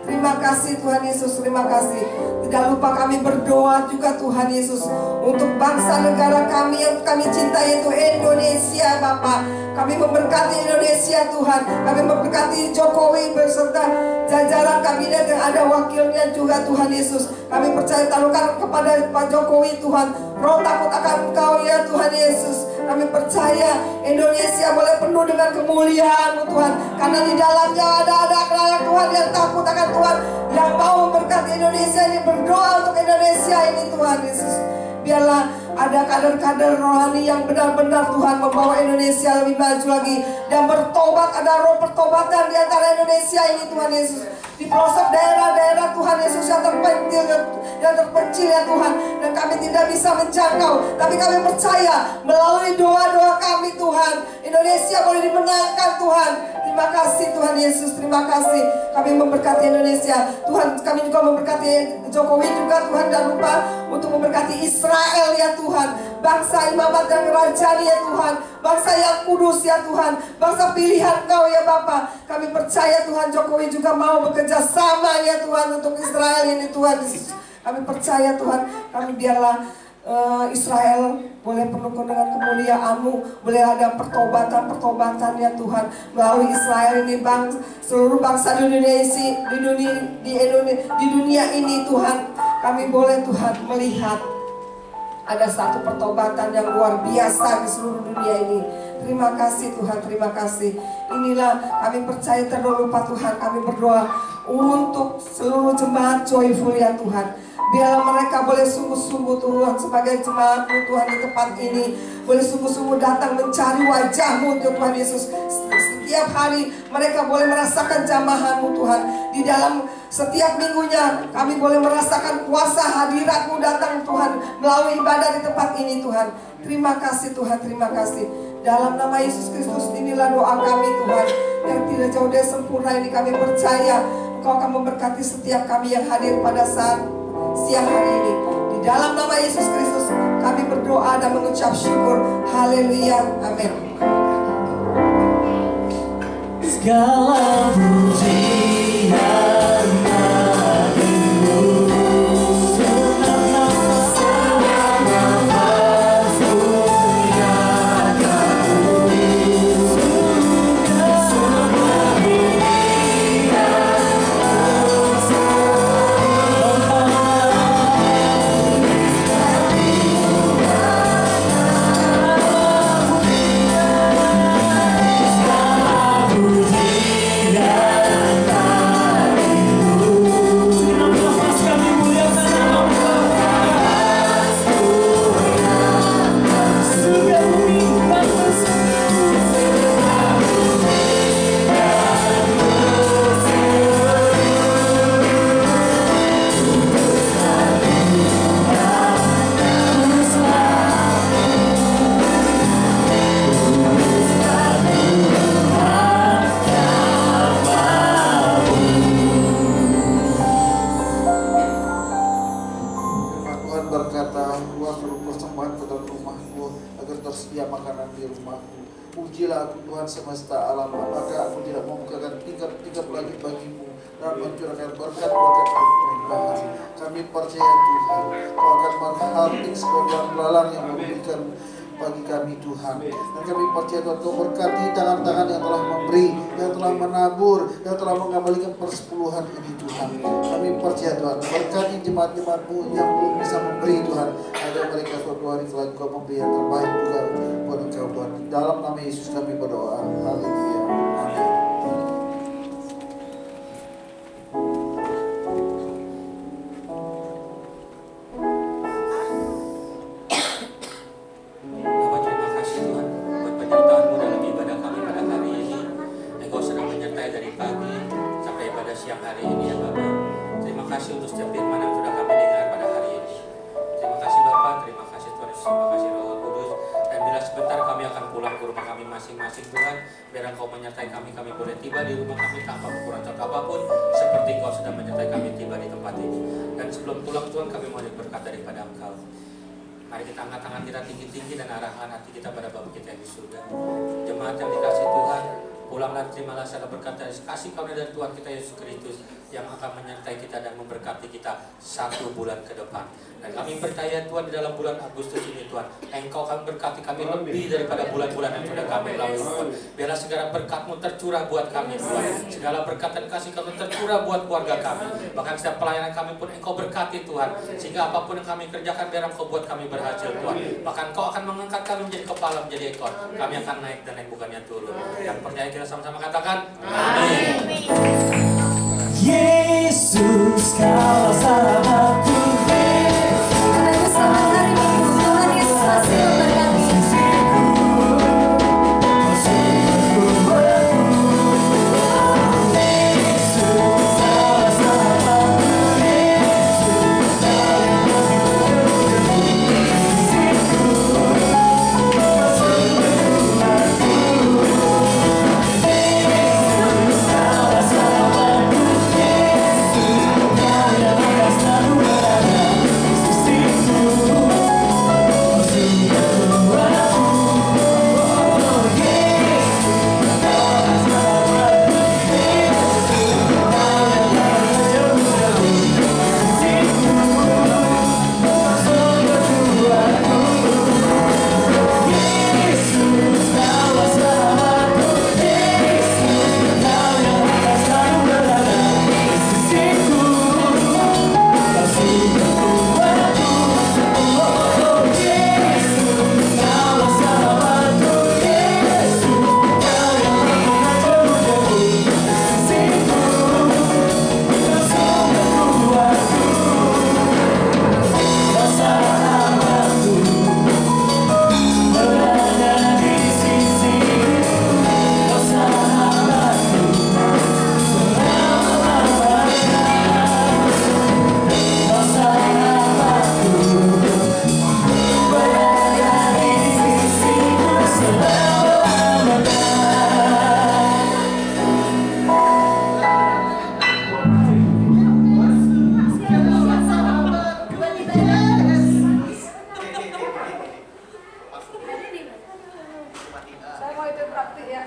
Terima kasih Tuhan Yesus, terima kasih. Tidak lupa kami berdoa juga Tuhan Yesus untuk bangsa negara kami yang kami cintai, yaitu Indonesia Bapa. Kami memberkati Indonesia Tuhan. Kami memberkati Jokowi beserta jajaran kabinet yang ada wakilnya juga Tuhan Yesus. Kami percaya taruhkan kepada Pak Jokowi Tuhan roh takut akan Engkau ya Tuhan Yesus. Kami percaya Indonesia boleh penuh dengan kemuliaan-Mu Tuhan, karena di dalamnya ada anak-anak Tuhan yang takut akan Tuhan, yang mau memberkati Indonesia ini. Berdoa untuk Indonesia ini Tuhan Yesus. Biarlah ada kader-kader rohani yang benar-benar Tuhan membawa Indonesia lebih maju lagi dan bertobat. Ada roh pertobatan di antara Indonesia ini Tuhan Yesus. Di pelosok daerah-daerah Tuhan Yesus yang terpencil ya Tuhan, dan kami tidak bisa menjangkau, tapi kami percaya melalui doa-doa kami Tuhan, Indonesia boleh dimenangkan Tuhan. Terima kasih Tuhan Yesus, terima kasih. Kami memberkati Indonesia Tuhan, kami juga memberkati Jokowi juga Tuhan, dan lupa untuk memberkati Israel ya Tuhan, bangsa imamat dan kerajaan ya Tuhan, bangsa yang kudus ya Tuhan, bangsa pilihan Kau ya Bapa. Kami percaya Tuhan Jokowi juga mau bekerja sama ya Tuhan untuk Israel ini Tuhan Yesus. Kami percaya Tuhan, kami biarlah Israel boleh penuh dengan kemuliaan-Mu, boleh ada pertobatan ya Tuhan melalui Israel ini, seluruh bangsa di dunia ini Tuhan. Kami boleh Tuhan melihat ada satu pertobatan yang luar biasa di seluruh dunia ini. Terima kasih Tuhan, terima kasih. Inilah kami percaya terlalu lupa Tuhan, kami berdoa untuk seluruh jemaat Joyful ya Tuhan. Biarlah mereka boleh sungguh-sungguh Tuhan sebagai jemaat-Mu Tuhan di tempat ini, boleh sungguh-sungguh datang mencari wajah-Mu Tuhan Yesus. Setiap hari mereka boleh merasakan jamahan-Mu Tuhan. Di dalam setiap minggunya kami boleh merasakan kuasa hadirat-Mu datang Tuhan melalui ibadah di tempat ini Tuhan. Terima kasih Tuhan, terima kasih. Dalam nama Yesus Kristus inilah doa kami Tuhan, yang tidak jauh dari sempurna ini. Kami percaya Engkau akan memberkati setiap kami yang hadir pada saat siang hari ini. Di dalam nama Yesus Kristus kami berdoa dan mengucap syukur. Haleluya, amin. Segala pujian bagimu, pujilah aku Tuhan semesta alam, maka aku tidak mau membukakan tingkap-tingkap lagi bagimu dan mencurahkan berkat-berkat kelimpahan. Kami percaya Tuhan, Kau akan menghardik segala belalang yang memberikan bagi kami Tuhan. Dan kami percaya Tuhan, Kau berkati tangan-tangan yang telah memberi, yang telah menabur, yang telah mengembalikan persepuluhan ini Tuhan. Kami percaya Tuhan, berkati jemaat-jemaat-Mu yang belum bisa memberi Tuhan, agar mereka suatu hari kelak Kau memberi yang terbaik juga buat Engkau Tuhan. Dalam nama Yesus kami berdoa. Haleluya. Amin. Kami boleh tiba di rumah kami tanpa kekurangan atau apapun, seperti Engkau sudah menyertai kami tiba di tempat ini. Dan sebelum pulang Tuhan, kami mau berkat daripada Engkau. Mari kita angkat tangan kita tinggi-tinggi dan arahkan hati kita pada Bapa kita yang di surga. Jemaat yang dikasih Tuhan, Pulanglah, terimalah segala berkat dan kasih karunia dari Tuhan kita Yesus Kristus yang akan menyertai kita dan memberkati kita 1 bulan ke depan. Dan kami percaya Tuhan di dalam bulan Agustus ini Tuhan, Engkau akan berkati kami lebih daripada bulan-bulan yang sudah kami lalui Tuhan. Biarlah segala berkat-Mu tercurah buat kami Tuhan. Segala berkat dan kasih Kamu tercurah buat keluarga kami. Bahkan setiap pelayanan kami pun Engkau berkati Tuhan. Sehingga apapun yang kami kerjakan biar Engkau buat kami berhasil Tuhan. Bahkan Engkau akan mengangkat kami menjadi kepala, menjadi ekor. Kami akan naik dan naik bukannya turun. Yang percaya kita sama-sama katakan amin. Yesus Kaulah sahabatku. Selamat hari Minggu, Tuhan Yesus masih memberkati. Saya mau itu praktik ya.